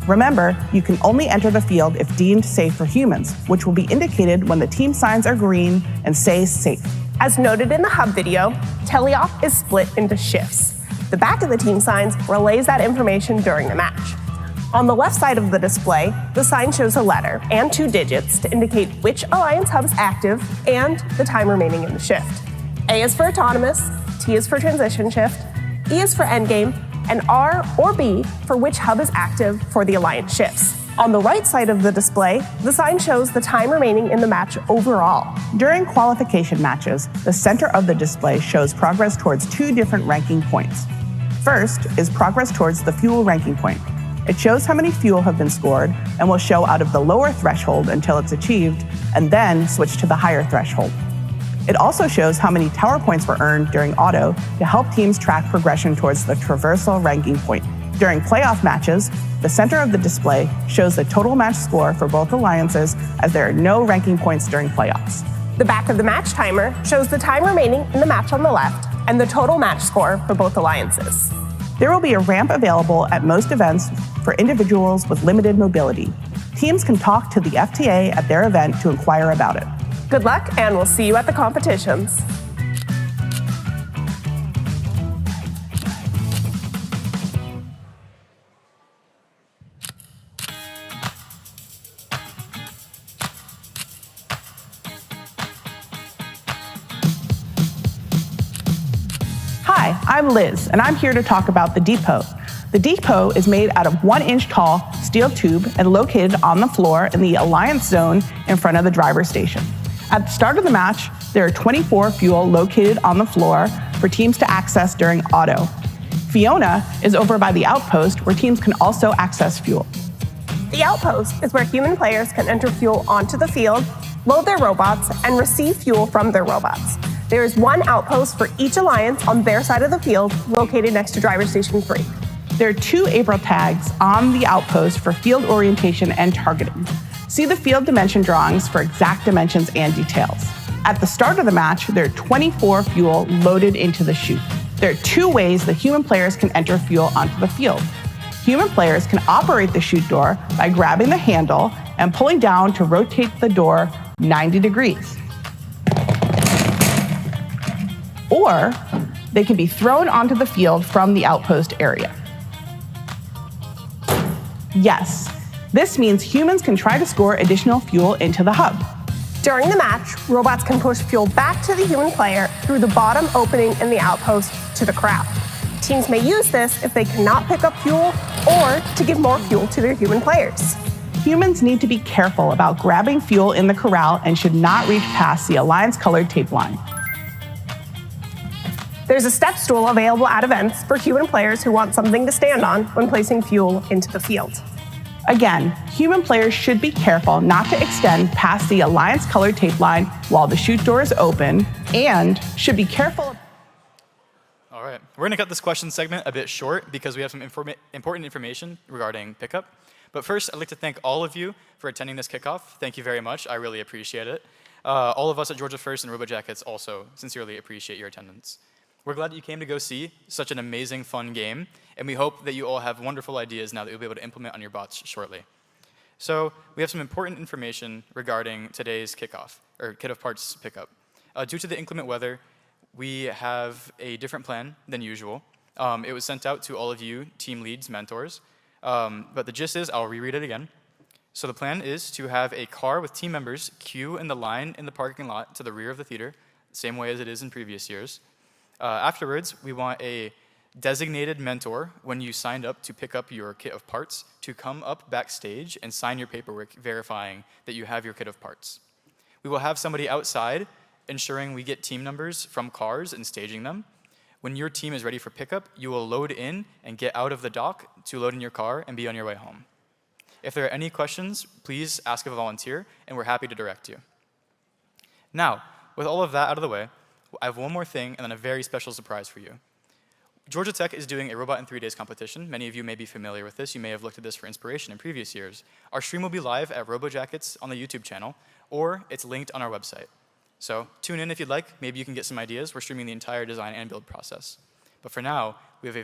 Remember, you can only enter the field if deemed safe for humans, which will be indicated when the team signs are green and say safe. As noted in the hub video, teleop is split into shifts. The back of the team signs relays that information during the match. On the left side of the display, the sign shows a letter and 2 digits to indicate which Alliance hub is active and the time remaining in the shift. A is for autonomous, T is for transition shift, E is for endgame, and R or B for which hub is active for the Alliance shifts. On the right side of the display, the sign shows the time remaining in the match overall. During qualification matches, the center of the display shows progress towards 2 different ranking points. First is progress towards the fuel ranking point. It shows how many fuel have been scored and will show out of the lower threshold until it's achieved, and then switch to the higher threshold. It also shows how many tower points were earned during auto to help teams track progression towards the traversal ranking point. During playoff matches, the center of the display shows the total match score for both alliances, as there are no ranking points during playoffs. The back of the match timer shows the time remaining in the match on the left and the total match score for both alliances. There will be a ramp available at most events for individuals with limited mobility. Teams can talk to the FTA at their event to inquire about it. Good luck, and we'll see you at the competitions. Hi, I'm Liz, and I'm here to talk about the depot. The depot is made out of 1-inch tall steel tube and located on the floor in the Alliance zone in front of the driver's station. At the start of the match, there are 24 fuel located on the floor for teams to access during auto. Fiona is over by the outpost, where teams can also access fuel. The outpost is where human players can enter fuel onto the field, load their robots, and receive fuel from their robots. There is 1 outpost for each alliance on their side of the field, located next to Driver Station 3. There are 2 April tags on the outpost for field orientation and targeting. See the field dimension drawings for exact dimensions and details. At the start of the match, there are 24 fuel loaded into the chute. There are 2 ways that human players can enter fuel onto the field. Human players can operate the chute door by grabbing the handle and pulling down to rotate the door 90 degrees. Or they can be thrown onto the field from the outpost area. Yes, this means humans can try to score additional fuel into the hub. During the match, robots can push fuel back to the human player through the bottom opening in the outpost to the crowd. Teams may use this if they cannot pick up fuel or to give more fuel to their human players. Humans need to be careful about grabbing fuel in the corral and should not reach past the Alliance-colored tape line. There's a step stool available at events for human players who want something to stand on when placing fuel into the field. Again, human players should be careful not to extend past the Alliance-colored tape line while the chute door is open, and should be careful. All right, we're going to cut this question segment a bit short because we have some important information regarding pickup. But first, I'd like to thank all of you for attending this kickoff. Thank you very much. I really appreciate it. All of us at GeorgiaFIRST and RoboJackets also sincerely appreciate your attendance. We're glad that you came to go see such an amazing, fun game, and we hope that you all have wonderful ideas now that you'll be able to implement on your bots shortly. So we have some important information regarding today's kickoff, or kit of parts pickup. Due to the inclement weather, we have a different plan than usual. It was sent out to all of you team leads, mentors, but the gist is, I'll reread it again. So the plan is to have a car with team members queue in the line in the parking lot to the rear of the theater, same way as it is in previous years. Afterwards, we want a designated mentor when you signed up to pick up your kit of parts to come up backstage and sign your paperwork verifying that you have your kit of parts. We will have somebody outside ensuring we get team numbers from cars and staging them. When your team is ready for pickup, you will load in and get out of the dock to load in your car and be on your way home. If there are any questions, please ask of a volunteer, and we're happy to direct you. Now, with all of that out of the way, I have one more thing and then a very special surprise for you. Georgia Tech is doing a Robot in 3 Days competition. Many of you may be familiar with this. You may have looked at this for inspiration in previous years. Our stream will be live at RoboJackets on the YouTube channel, or it's linked on our website. So tune in if you'd like. Maybe you can get some ideas. We're streaming the entire design and build process. But for now, we have a